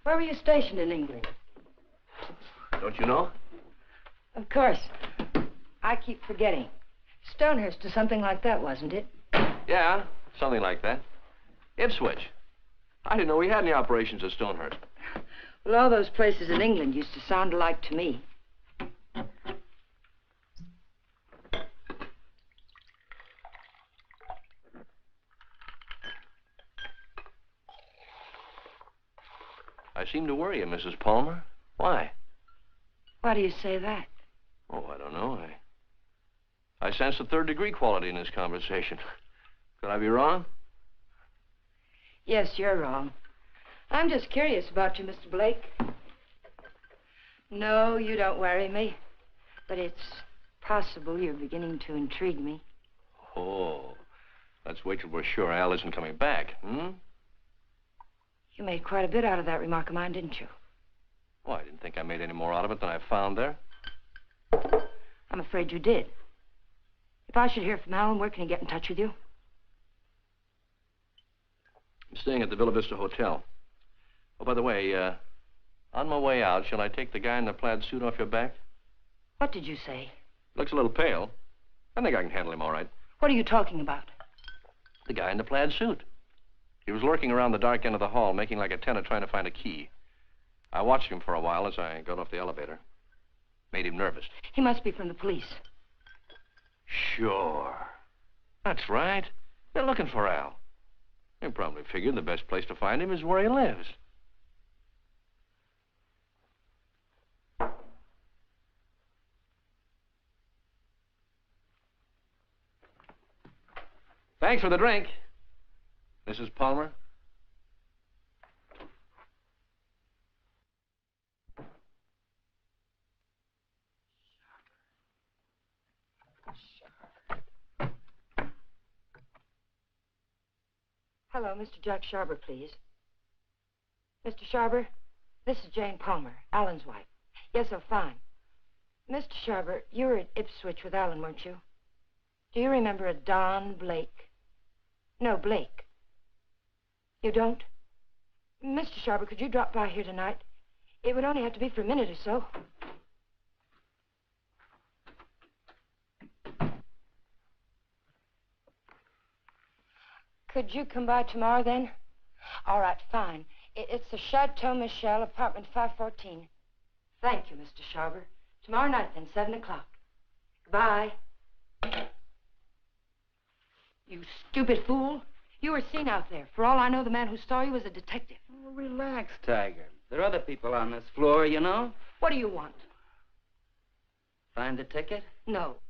Where were you stationed in England?
Don't you know?
Of course. I keep forgetting. Stonehurst or something like that, wasn't it?
Yeah, something like that. Ipswich. I didn't know we had any operations at Stonehurst.
Well, all those places in England used to sound alike to me.
I seem to worry you, Mrs. Palmer. Why?
Why do you say that?
Oh, I don't know. I sense a third-degree quality in this conversation. Could I be wrong?
Yes, you're wrong. I'm just curious about you, Mr. Blake. No, you don't worry me. But it's possible you're beginning to intrigue me.
Oh, let's wait till we're sure Al isn't coming back,
You made quite a bit out of that remark of mine, didn't you?
Well, I didn't think I made any more out of it than I found there.
I'm afraid you did. If I should hear from Alan, where can he get in touch with you?
I'm staying at the Villa Vista Hotel. Oh, by the way, on my way out, shall I take the guy in the plaid suit off your back?
What did you say?
Looks a little pale. I think I can handle him all right.
What are you talking about?
The guy in the plaid suit. He was lurking around the dark end of the hall, making like a tenant trying to find a key. I watched him for a while as I got off the elevator. Made him nervous.
He must be from the police.
Sure. That's right. They're looking for Al. They probably figured the best place to find him is where he lives. Thanks for the drink, Mrs. Palmer.
Hello, Mr. Jack Sharber, please. Mr. Sharber, this is Jane Palmer, Alan's wife. Yes, oh, fine. Mr. Sharber, you were at Ipswich with Alan, weren't you? Do you remember a Don Blake? No, Blake. You don't? Mr. Sharber, could you drop by here tonight? It would only have to be for a minute or so. Could you come by tomorrow, then? All right, fine. It's the Chateau Michel, apartment 514. Thank you, Mr. Sharber. Tomorrow night, then, 7 o'clock. Goodbye. You stupid fool. You were seen out there. For all I know, the man who saw you was a detective.
Oh, relax, Tiger. There are other people on this floor, you know.
What do you want?
Find the ticket?
No.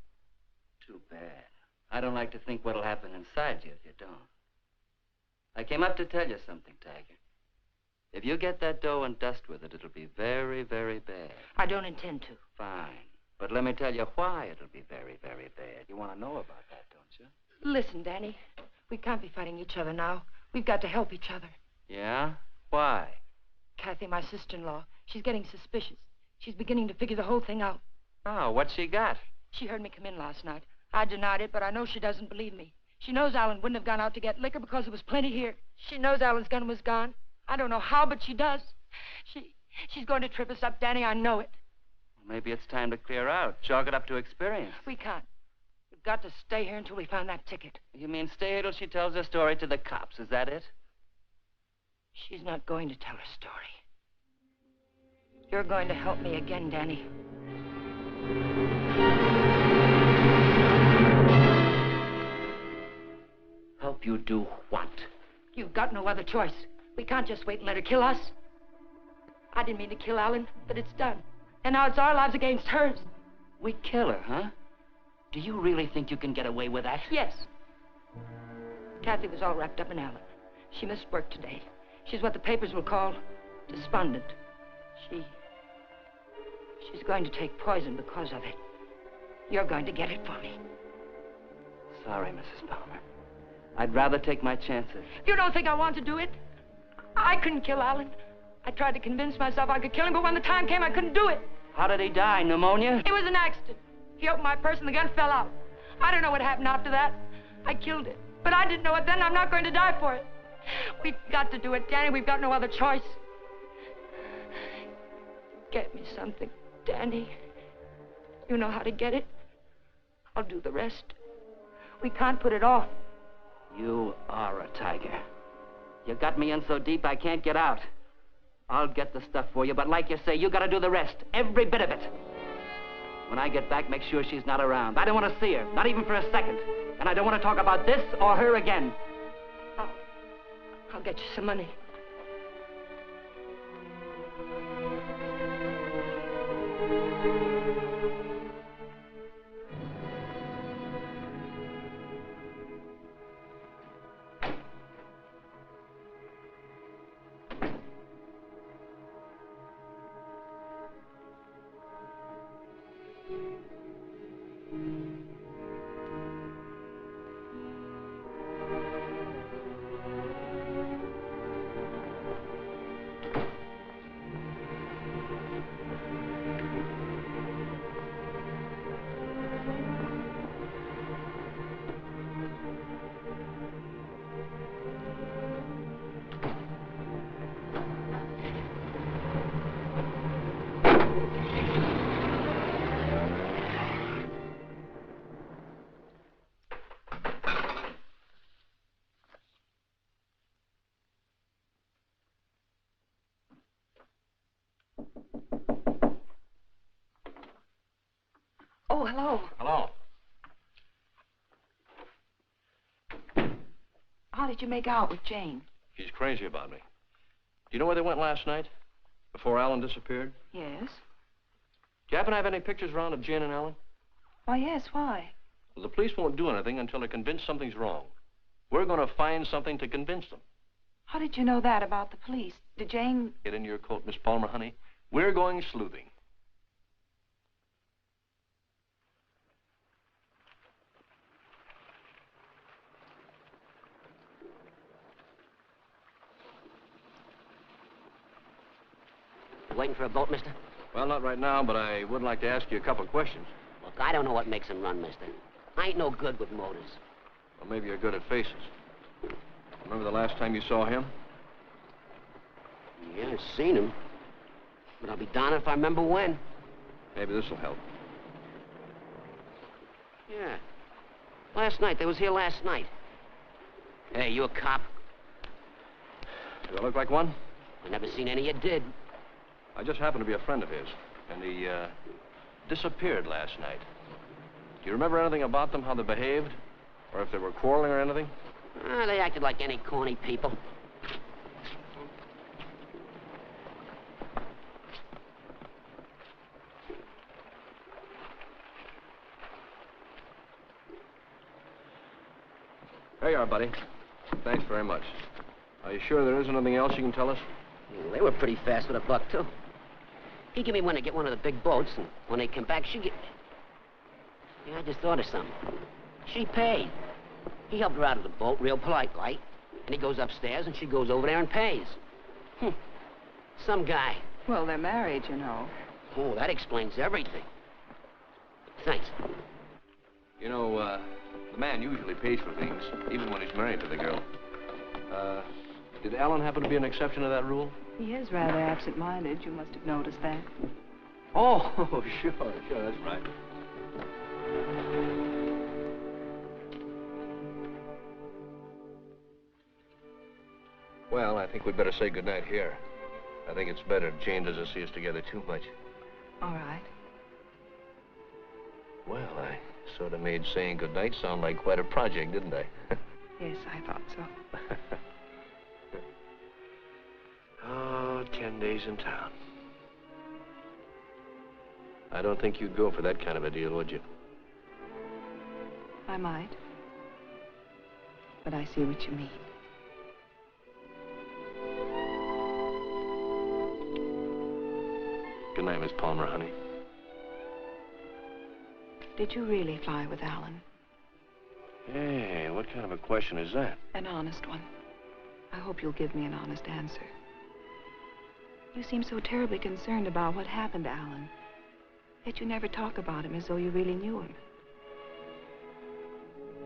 Too bad. I don't like to think what'll happen inside you if you don't. I came up to tell you something, Tiger. If you get that dough and dust with it, it'll be very, very bad.
I don't intend to.
Fine. But let me tell you why it'll be very, very bad. You want to know about that, don't you?
Listen, Danny. We can't be fighting each other now. We've got to help each other.
Yeah? Why?
Kathy, my sister-in-law, she's getting suspicious. She's beginning to figure the whole thing out.
Oh, what's she got?
She heard me come in last night. I denied it, but I know she doesn't believe me. She knows Alan wouldn't have gone out to get liquor because there was plenty here. She knows Alan's gun was gone. I don't know how, but she does. She's going to trip us up, Danny. I know it.
Maybe it's time to clear out. Chalk it up to experience.
We can't. got to stay here until we find that ticket.
You mean stay here till she tells her story to the cops, is that it?
She's not going to tell her story. You're going to help me again, Danny.
Help you do what?
You've got no other choice. We can't just wait and let her kill us. I didn't mean to kill Alan, but it's done. And now it's our lives against hers.
We kill her, huh? Do you really think you can get away with that?
Yes. Kathy was all wrapped up in Alan. She missed work today. She's what the papers will call despondent. She's going to take poison because of it. You're going to get it for me.
Sorry, Mrs. Palmer. I'd rather take my chances.
You don't think I want to do it? I couldn't kill Alan. I tried to convince myself I could kill him, but when the time came, I couldn't do it.
How did he die? Pneumonia?
It was an accident. He opened my purse and the gun fell out. I don't know what happened after that. I killed it. But I didn't know it then. I'm not going to die for it. We've got to do it, Danny. We've got no other choice. Get me something, Danny. You know how to get it. I'll do the rest. We can't put it off.
You are a tiger. You got me in so deep I can't get out. I'll get the stuff for you, but like you say, you gotta do the rest. Every bit of it. When I get back, make sure she's not around. I don't want to see her, not even for a second. And I don't want to talk about this or her again.
I'll get you some money.
Oh, hello.
Hello.
How did you make out with Jane?
She's crazy about me. Do you know where they went last night? Before Alan disappeared?
Yes.
Do you happen to have any pictures around of Jane and Alan?
Why, yes, why?
Well, the police won't do anything until they're convinced something's wrong. We're going to find something to convince them.
How did you know that about the police? Did Jane...
Get in your coat, Miss Palmer, honey. We're going sleuthing.
Waiting for a boat, mister?
Well, not right now, but I would like to ask you a couple of questions.
Look, I don't know what makes them run, mister. I ain't no good with motors.
Well, maybe you're good at faces. Remember the last time you saw him?
Yeah, I've seen him. But I'll be darned if I remember when.
Maybe this will help.
Yeah. Last night. They was here last night. Hey, you a cop?
Do I look like one?
I never seen any you did.
I just happened to be a friend of his, and he disappeared last night. Do you remember anything about them, how they behaved? Or if they were quarreling or anything?
They acted like any corny people.
There you are, buddy. Thanks very much. Are you sure there isn't anything else you can tell us?
Yeah, they were pretty fast with a buck, too. He gave me one to get one of the big boats, and when they come back, she get... Yeah, I just thought of something. She paid. He helped her out of the boat, real polite like, and he goes upstairs, and she goes over there and pays. Some guy.
Well, they're married, you know.
Oh, that explains everything. Thanks.
You know, the man usually pays for things, even when he's married to the girl. Did Alan happen to be an exception to that rule?
He is rather absent-minded. You must have noticed that.
Oh, sure, that's right. Well, I think we'd better say goodnight here. I think it's better if Jane doesn't see us together too much.
All right.
Well, I sort of made saying goodnight sound like quite a project, didn't I?
Yes, I thought so.
Oh, 10 days in town. I don't think you'd go for that kind of a deal, would you?
I might. But I see what you mean.
Good night, Miss Palmer, honey.
Did you really fly with Alan?
Hey, what kind of a question is that?
An honest one. I hope you'll give me an honest answer. You seem so terribly concerned about what happened to Alan. Yet you never talk about him as though you really knew him.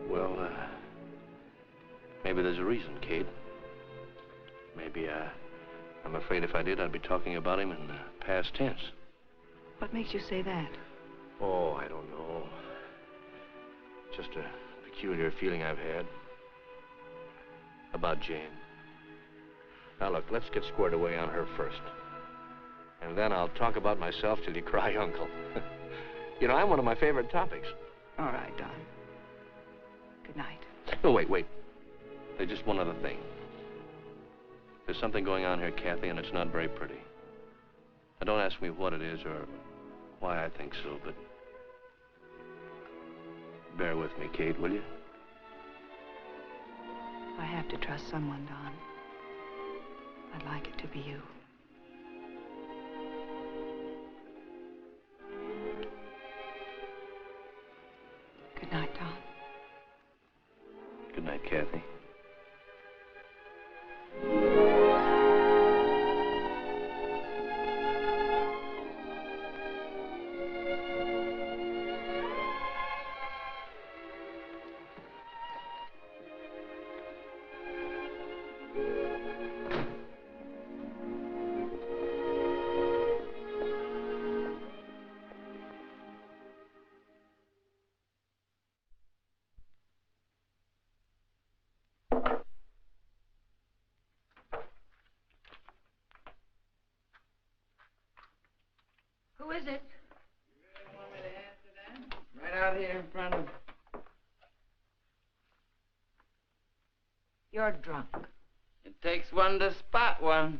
Well, maybe there's a reason, Kate. Maybe, I'm afraid if I did, I'd be talking about him in the past tense.
What makes you say that?
Oh, I don't know. Just a peculiar feeling I've had about Jane. Now, look, let's get squared away on her first. And then I'll talk about myself till you cry uncle. You know, I'm one of my favorite topics.
All right, Don. Good night.
No, wait. There's just one other thing. There's something going on here, Kathy, and it's not very pretty. Now, don't ask me what it is or why I think so, but bear with me, Kate, will you?
I have to trust someone, Don. I'd like it to be you. Good night, Don.
Good night, Kathy.
Who is it?
You want me to answer that? Right out here in front of...
You're drunk.
It takes one to spot one.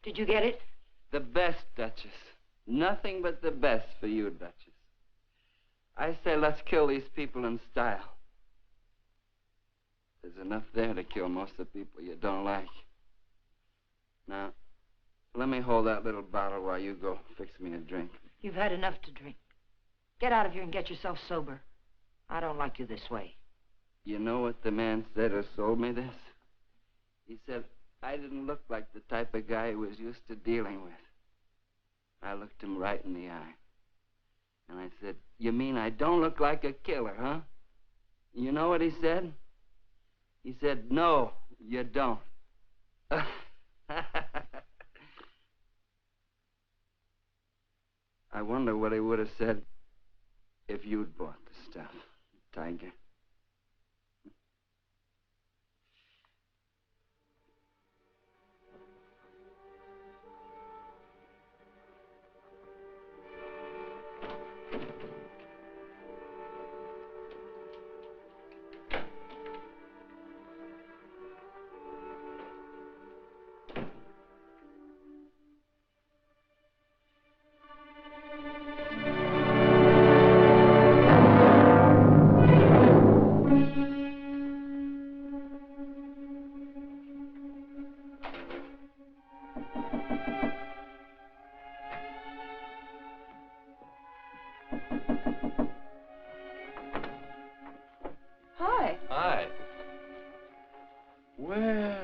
Did you get it?
The best, Duchess. Nothing but the best for you, Duchess. I say let's kill these people in style. There's enough there to kill most of the people you don't like. Now, let me hold that little bottle while you go fix me a drink.
You've had enough to drink. Get out of here and get yourself sober. I don't like you this way.
You know what the man said who sold me this? He said I didn't look like the type of guy he was used to dealing with. I looked him right in the eye. And I said, you mean I don't look like a killer, huh? You know what he said? He said, no, you don't. I wonder what he would have said if you'd bought the stuff, Tiger.
Hi.
Hi. Well,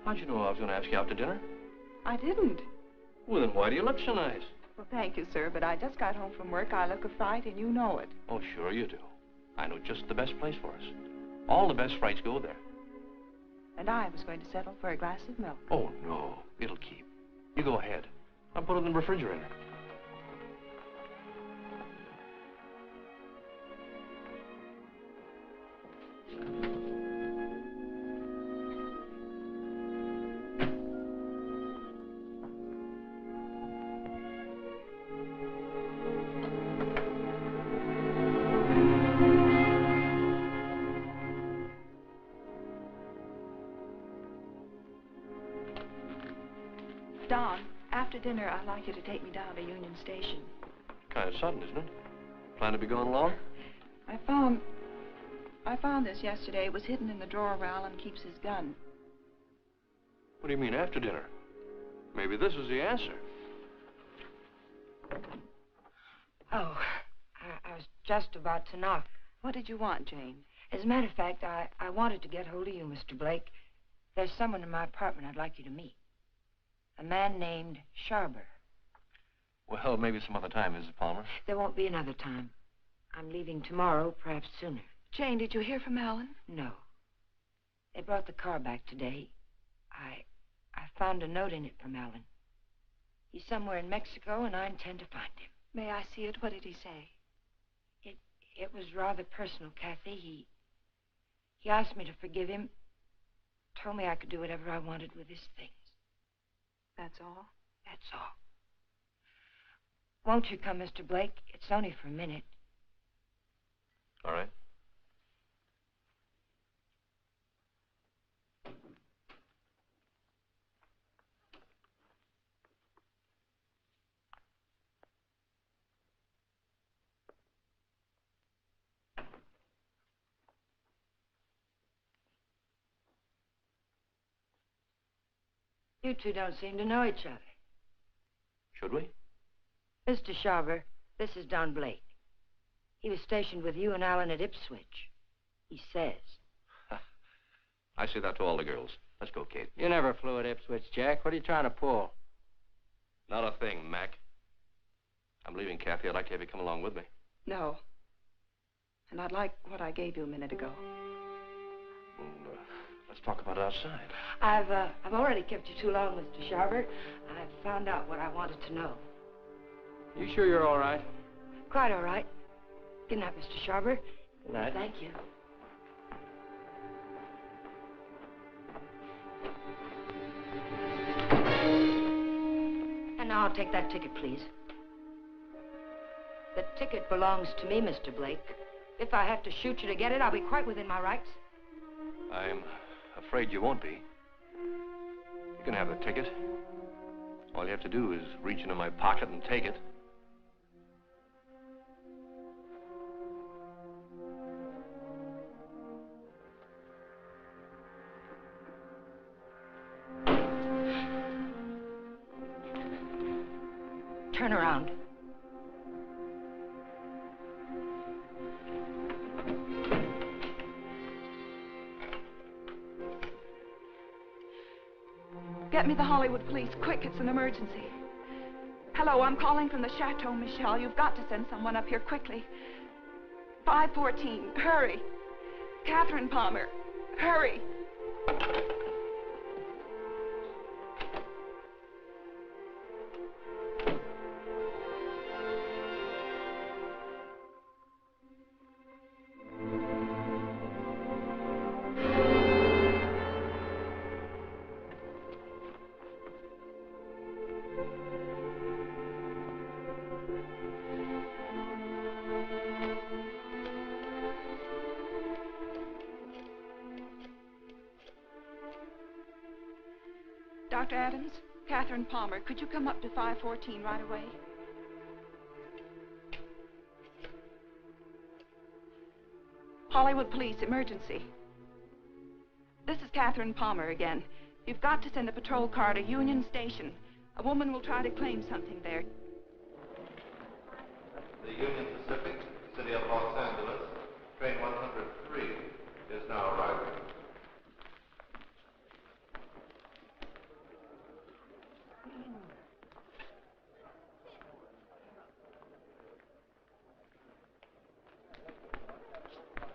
how'd you know I was going to ask you out to dinner?
I didn't.
Well, then why do you look so nice?
Well, thank you, sir, but I just got home from work. I look a fright, and you know it.
Oh, sure you do. I know just the best place for us. All the best frights go there.
And I was going to settle for a glass of milk.
Oh, no. It'll keep. You go ahead. I'll put it in the refrigerator.
Don, after dinner, I'd like you to take me down to Union Station.
Kind of sudden, isn't it? Plan to be going long?
I found this yesterday. It was hidden in the drawer where Alan keeps his gun.
What do you mean, after dinner? Maybe this is the answer.
Oh, I was just about to knock.
What did you want, Jane?
As a matter of fact, I wanted to get hold of you, Mr. Blake. There's someone in my apartment I'd like you to meet. A man named Sharber.
Well, maybe some other time, Mrs. Palmer.
There won't be another time. I'm leaving tomorrow, perhaps sooner.
Jane, did you hear from Alan?
No. They brought the car back today. I found a note in it from Alan. He's somewhere in Mexico, and I intend to find him.
May I see it? What did he say?
It was rather personal, Kathy. He asked me to forgive him. Told me I could do whatever I wanted with his things.
That's all?
That's all. Won't you come, Mr. Blake? It's only for a minute.
All right.
You two don't seem to know each other.
Should we?
Mr. Sharber, this is Don Blake. He was stationed with you and Alan at Ipswich. He says.
I say that to all the girls. Let's go, Kate.
You never flew at Ipswich, Jack. What are you trying to pull?
Not a thing, Mac. I'm leaving, Kathy. I'd like to have you come along with me.
No. And I'd like what I gave you a minute ago.
Well, let's talk about it outside.
I've already kept you too long, Mr. Sharber. I've found out what I wanted to know.
You sure you're all right?
Quite all right. Good night, Mr. Sharber.
Good night.
Thank you. And now I'll take that ticket, please. The ticket belongs to me, Mr. Blake. If I have to shoot you to get it, I'll be quite within my rights.
I'm afraid you won't be. You can have the ticket. All you have to do is reach into my pocket and take it.
Turn around.
Get me the Hollywood police, quick, it's an emergency. Hello, I'm calling from the Chateau Michel. You've got to send someone up here quickly. 514, hurry. Catherine Palmer, hurry. Dr. Adams, Catherine Palmer, could you come up to 514 right away? Hollywood Police, emergency. This is Catherine Palmer again. You've got to send a patrol car to Union Station. A woman will try to claim something there.
The Union Pacific, City of Los Angeles, train 103 is now arriving.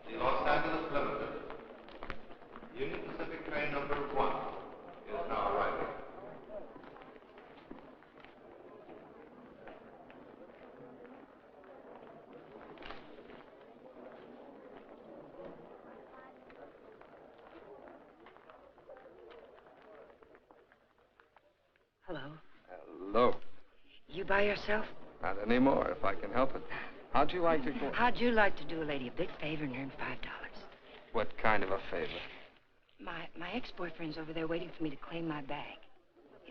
The Los Angeles Limited, Union Pacific train number 1 is now arriving.
Hello.
Hello.
You by yourself?
Not anymore, if I can help it. How'd you like to go?
How'd you like to do a lady a big favor and earn $5?
What kind of a favor?
My ex-boyfriend's over there waiting for me to claim my bag.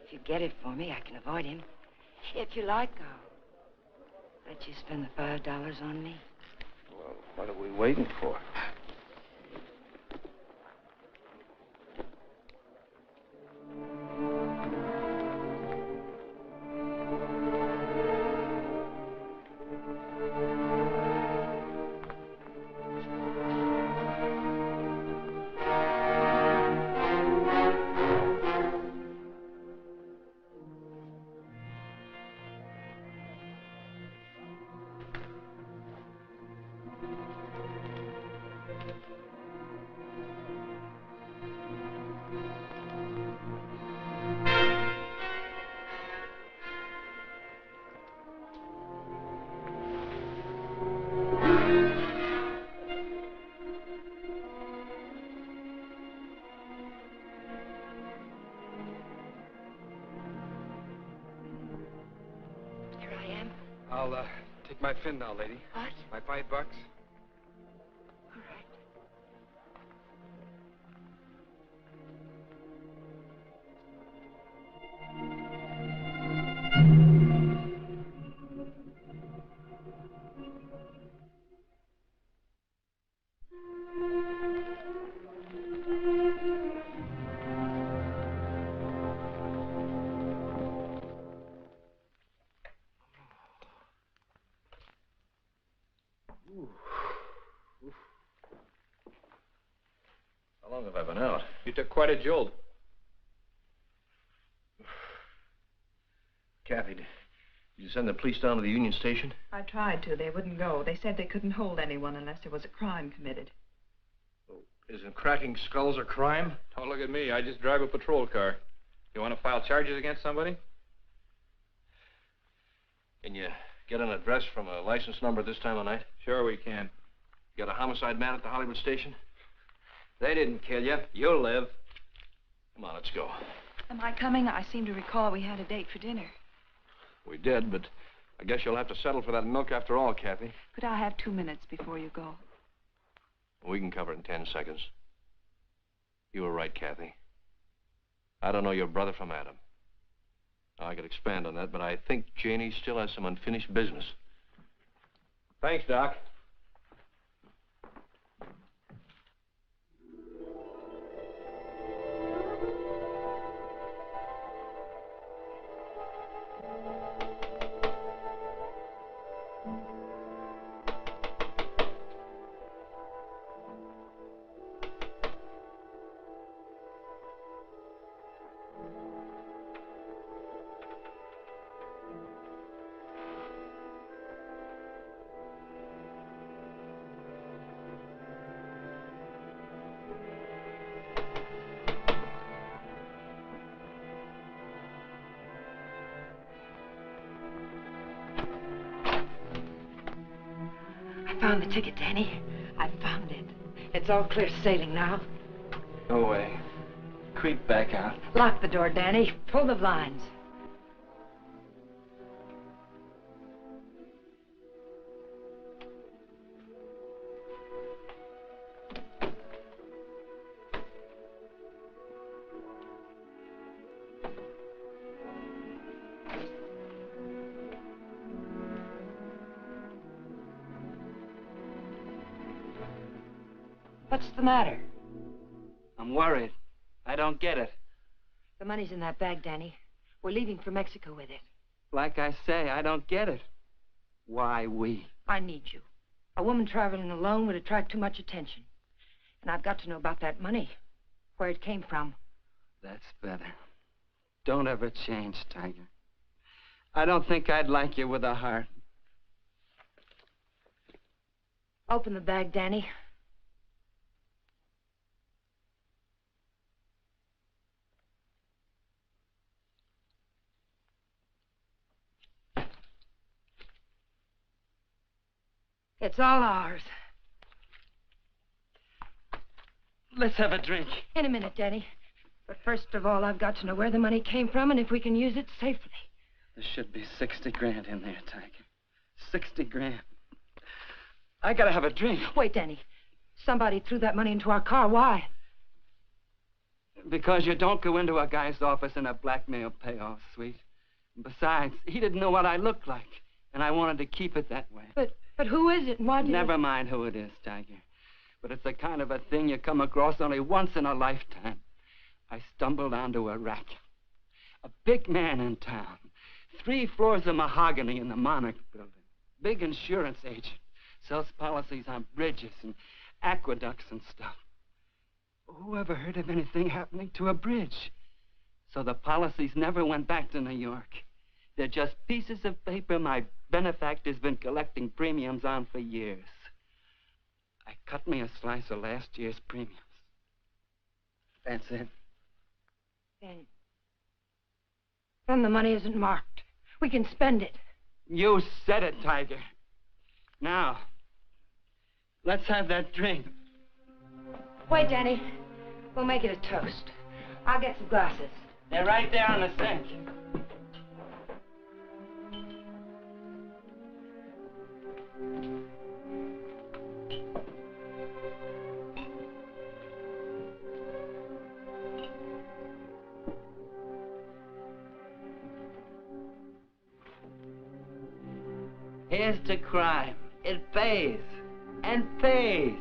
If you get it for me, I can avoid him. If you like, I'll let you spend the $5 on me.
Well, what are we waiting for?
I'll take my fin now, lady.
What?
My $5.
All right.
How long have I been out?
You took quite a jolt.
Kathy, did you send the police down to the Union Station?
I tried to. They wouldn't go. They said they couldn't hold anyone unless there was a crime committed.
Oh, isn't cracking skulls a crime?
Don't look at me. I just drive a patrol car. You want to file charges against somebody?
Can you get an address from a license number this time of night?
Sure we can.
You got a homicide man at the Hollywood station?
They didn't kill you. You'll live.
Come on, let's go.
Am I coming? I seem to recall we had a date for dinner.
We did, but I guess you'll have to settle for that milk after all, Kathy.
Could I have 2 minutes before you go?
We can cover it in 10 seconds. You were right, Kathy. I don't know your brother from Adam. I could expand on that, but I think Janie still has some unfinished business.
Thanks, Doc.
I found the ticket, Danny. I found it. It's all clear sailing now.
Go away. Creep back out.
Lock the door, Danny. Pull the blinds. What's the matter?
I'm worried. I don't get it.
The money's in that bag, Danny. We're leaving for Mexico with it.
Like I say, I don't get it. Why we?
I need you. A woman traveling alone would attract too much attention. And I've got to know about that money. Where it came from.
That's better. Don't ever change, Tiger. I don't think I'd like you with a heart.
Open the bag, Danny. It's all ours.
Let's have a drink.
In a minute, Danny. But first of all, I've got to know where the money came from and if we can use it safely.
There should be 60 grand in there, Tiger. 60 grand. I gotta have a drink.
Wait, Danny. Somebody threw that money into our car. Why?
It Because you don't go into a guy's office in a blackmail payoff suite. Besides, he didn't know what I looked like, and I wanted to keep it that way.
But who is it and why do you...
Never mind who it is, Tiger. But it's the kind of a thing you come across only once in a lifetime. I stumbled onto a racket. A big man in town. 3 floors of mahogany in the Monarch building. Big insurance agent. Sells policies on bridges and aqueducts and stuff. Who ever heard of anything happening to a bridge? So the policies never went back to New York. They're just pieces of paper my benefactor's been collecting premiums on for years. I cut me a slice of last year's premiums. That's it.
Then the money isn't marked. We can spend it.
You said it, Tiger. Now, let's have that drink.
Wait, Danny. We'll make it a toast. I'll get some glasses.
They're right there on the sink. Here's to crime. It pays. And pays.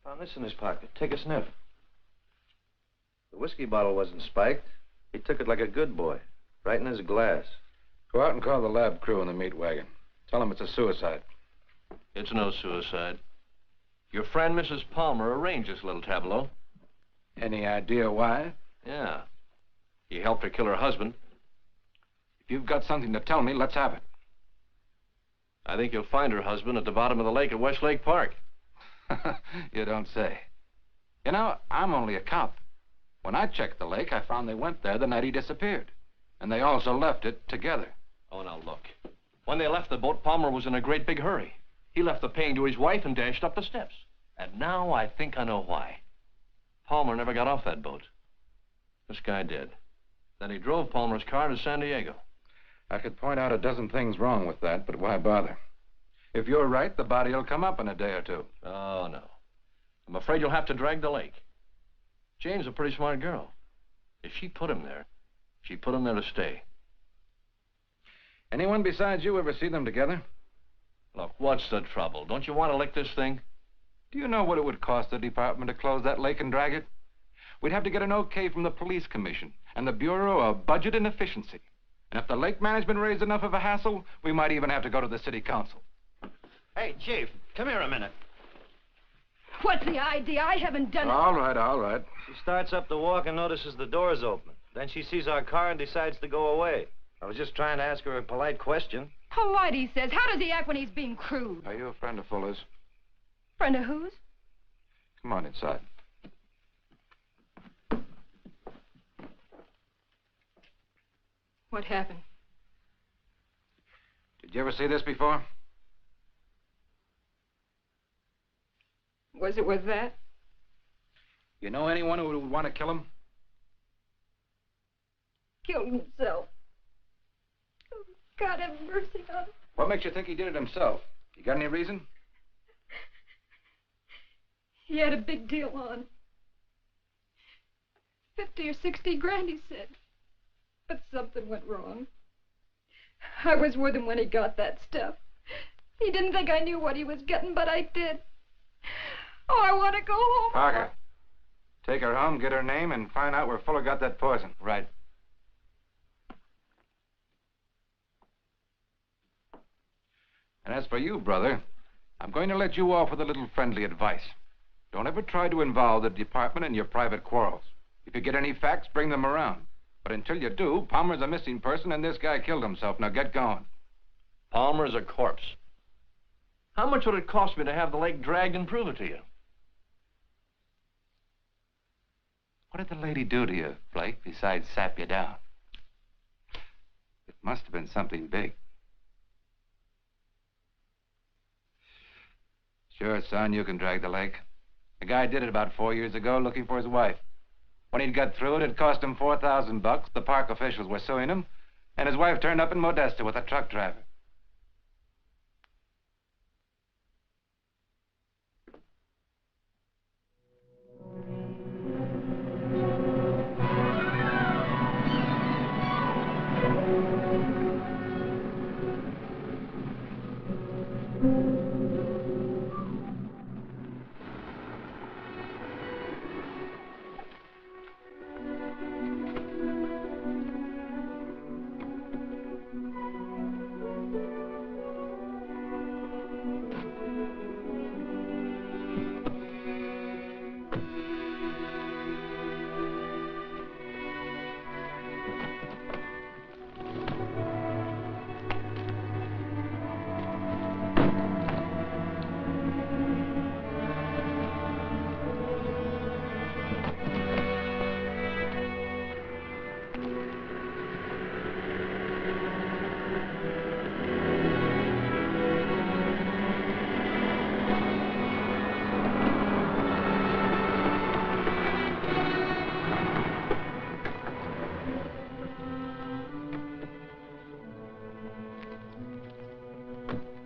Found this in his pocket. Take a sniff. The whiskey bottle wasn't spiked. He took it like a good boy, right in his glass.
Go out and call the lab crew in the meat wagon. Tell them it's a suicide.
It's no suicide. Your friend, Mrs. Palmer, arranged this little tableau.
Any idea why?
Yeah. He helped her kill her husband.
If you've got something to tell me, let's have it.
I think you'll find her husband at the bottom of the lake at Westlake Park.
You don't say. You know, I'm only a cop. When I checked the lake, I found they went there the night he disappeared. And they also left it together.
Oh, now look. When they left the boat, Palmer was in a great big hurry. He left the paying to his wife and dashed up the steps. And now I think I know why. Palmer never got off that boat. This guy did. Then he drove Palmer's car to San Diego.
I could point out a dozen things wrong with that, but why bother? If you're right, the body will come up in a day or two.
Oh, no. I'm afraid you'll have to drag the lake. Jane's a pretty smart girl. If she put him there, she put him there to stay.
Anyone besides you ever see them together?
Look, what's the trouble? Don't you want to lick this thing?
Do you know what it would cost the department to close that lake and drag it? We'd have to get an okay from the police commission and the Bureau of Budget and Efficiency. And if the lake management raised enough of a hassle, we might even have to go to the city council.
Hey, Chief, come here a minute.
What's the idea? I haven't done it.
All right, all right.
She starts up the walk and notices the door's open. Then she sees our car and decides to go away. I was just trying to ask her a polite question.
Polite, he says. How does he act when he's being crude?
Are you a friend of Fuller's?
Friend of whose?
Come on inside.
What happened?
Did you ever see this before?
Was it with that?
You know anyone who would want to kill him?
Killed himself. Oh, God have mercy on him.
What makes you think he did it himself? You got any reason?
He had a big deal on. 50 or 60 grand, he said. But something went wrong. I was with him when he got that stuff. He didn't think I knew what he was getting, but I did. Oh, I want to go home.
Parker, take her home, get her name, and find out where Fuller got that poison.
Right.
And as for you, brother, I'm going to let you off with a little friendly advice. Don't ever try to involve the department in your private quarrels. If you get any facts, bring them around. But until you do, Palmer's a missing person and this guy killed himself. Now get going.
Palmer's a corpse. How much would it cost me to have the leg dragged and prove it to you?
What did the lady do to you, Blake, besides sap you down? It must have been something big. Sure, son, you can drag the leg. The guy did it about 4 years ago looking for his wife. When he'd got through it cost him $4,000. The park officials were suing him, and his wife turned up in Modesto with a truck driver.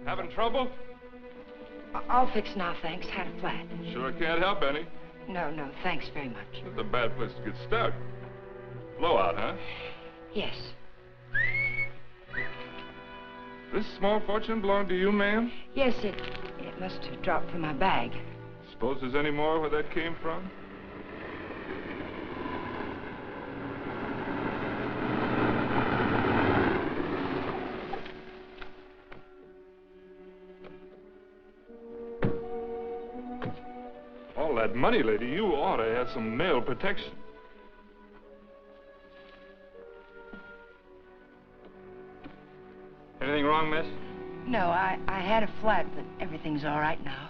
Having trouble?
All fixed now, thanks. Had a flat.
Sure can't help any.
No, thanks very much.
It's a bad place to get stuck. Blowout, huh?
Yes.
This small fortune belonged to you, ma'am?
Yes, it must have dropped from my bag.
Suppose there's any more where that came from? All that money, lady, you ought to have some mail protection.
Anything wrong, miss?
No, I had a flat, but everything's all right now.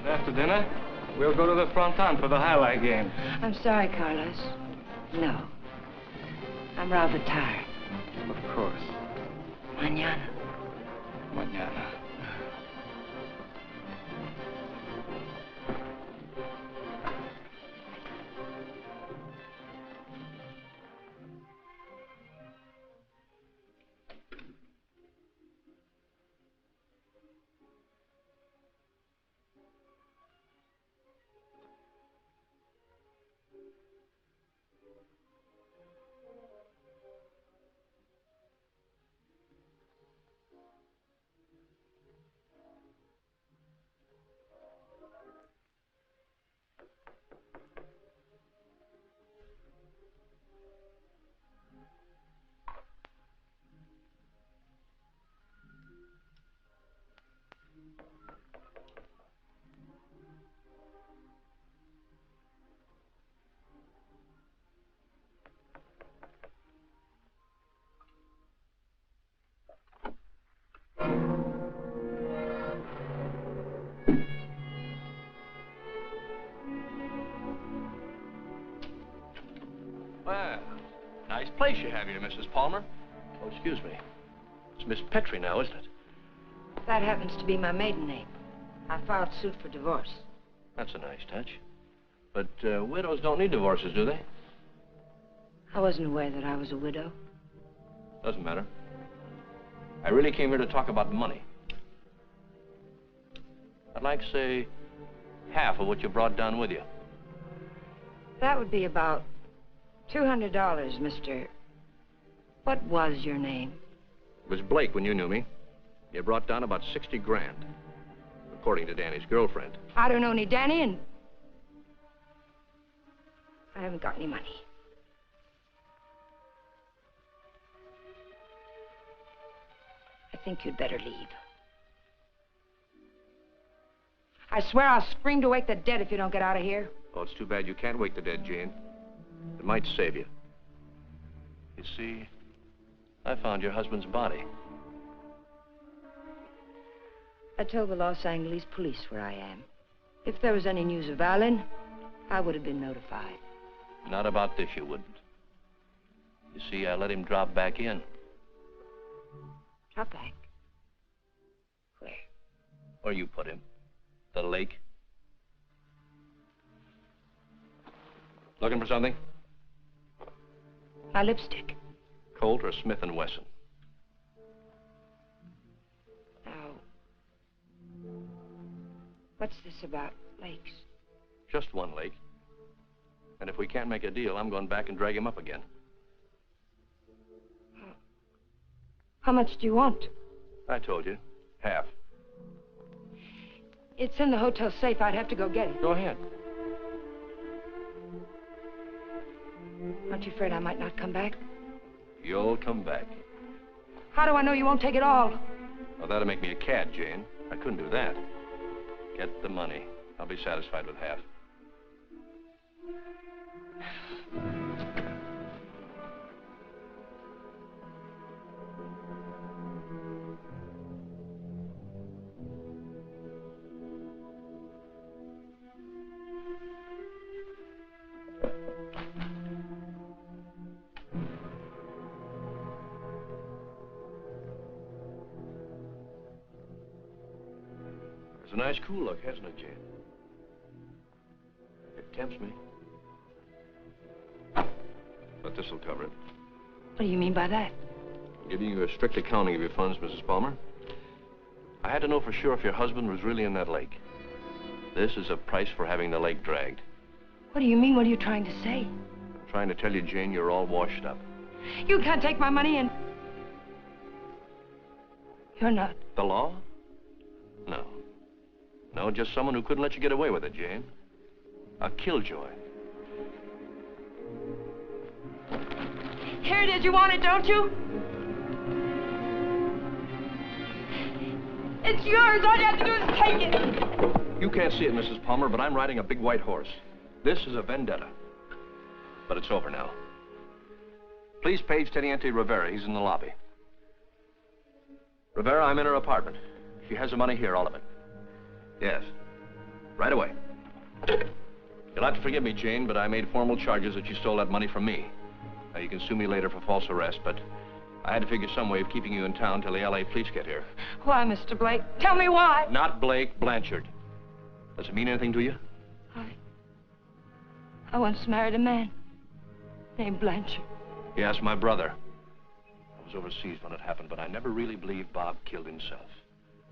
After dinner, we'll go to the fronton for the highlight game.
I'm sorry, Carlos. No. I'm rather tired.
Of course.
Mañana.
Mañana.
Well, nice place you have here, Mrs. Palmer. Oh, excuse me. It's Miss Petrie now, isn't it?
That happens to be my maiden name. I filed suit for divorce.
That's a nice touch. But widows don't need divorces, do they?
I wasn't aware that I was a widow.
Doesn't matter. I really came here to talk about money. I'd like, say, half of what you brought down with you.
That would be about $200, Mr. What was your name?
It was Blake when you knew me. You brought down about 60 grand, according to Danny's girlfriend.
I don't know any Danny, and I haven't got any money. I think you'd better leave. I swear I'll scream to wake the dead if you don't get out of here.
Oh, it's too bad you can't wake the dead, Jane. It might save you. You see, I found your husband's body.
I told the Los Angeles police where I am. If there was any news of Alan, I would have been notified.
Not about this, you wouldn't. You see, I let him drop back in.
Drop back? Where?
Where you put him. The lake. Looking for something?
My lipstick.
Colt or Smith & Wesson?
Now, what's this about lakes?
Just one lake. And if we can't make a deal, I'm going back and drag him up again.
How much do you want?
I told you. Half.
It's in the hotel safe. I'd have to go get it.
Go ahead.
Aren't you afraid I might not come back?
You'll come back.
How do I know you won't take it all?
Well, that'll make me a cad, Jane. I couldn't do that. Get the money. I'll be satisfied with half. It's a nice cool look, hasn't it, Jane? It tempts me. But this'll cover it.
What do you mean by that?
I'm giving you a strict accounting of your funds, Mrs. Palmer. I had to know for sure if your husband was really in that lake. This is a price for having the lake dragged.
What do you mean? What are you trying to say?
I'm trying to tell you, Jane, you're all washed up.
You can't take my money and... You're not.
The law? No. No, just someone who couldn't let you get away with it, Jane. A killjoy.
Here it is. You want it, don't you? It's yours. All you have to do is take it.
You can't see it, Mrs. Palmer, but I'm riding a big white horse. This is a vendetta. But it's over now. Please page Teniente Rivera. He's in the lobby. Rivera, I'm in her apartment. She has the money here, all of it. Yes. Right away. You'll have to forgive me, Jane, but I made formal charges that you stole that money from me. Now, you can sue me later for false arrest, but I had to figure some way of keeping you in town till the L.A. police get here.
Why, Mr. Blake? Tell me why.
Not Blake, Blanchard. Does it mean anything to you?
I once married a man named Blanchard.
Yes, my brother. I was overseas when it happened, but I never really believed Bob killed himself.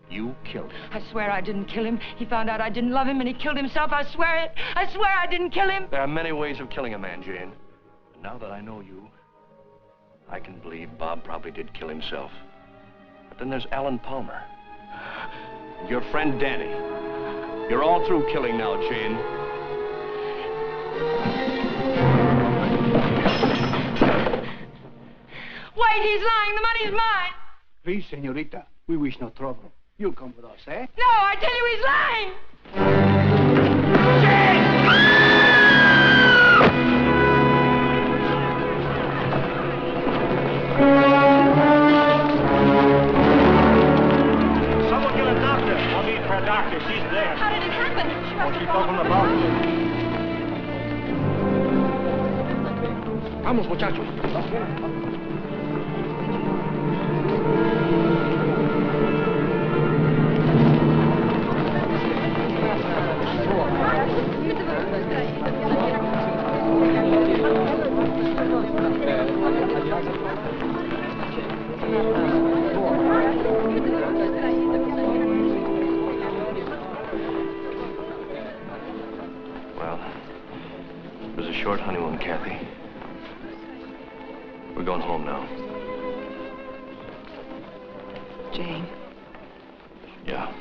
You killed him.
I swear I didn't kill him. He found out I didn't love him and he killed himself. I swear it. I swear I didn't kill him.
There are many ways of killing a man, Jane. And now that I know you, I can believe Bob probably did kill himself. But then there's Alan Palmer. And your friend Danny. You're all through killing now, Jane.
Wait, he's lying. The money's mine.
Please, señorita. We wish no trouble. You come with us, eh?
No, I tell you he's lying!
Someone get a doctor. I'll meet for a doctor. She's there.
How did it happen? She must
She
have
fell from the balcony. Vamos, muchachos.
Well, it was a short honeymoon, Kathy. We're going home now.
Jane.
Yeah.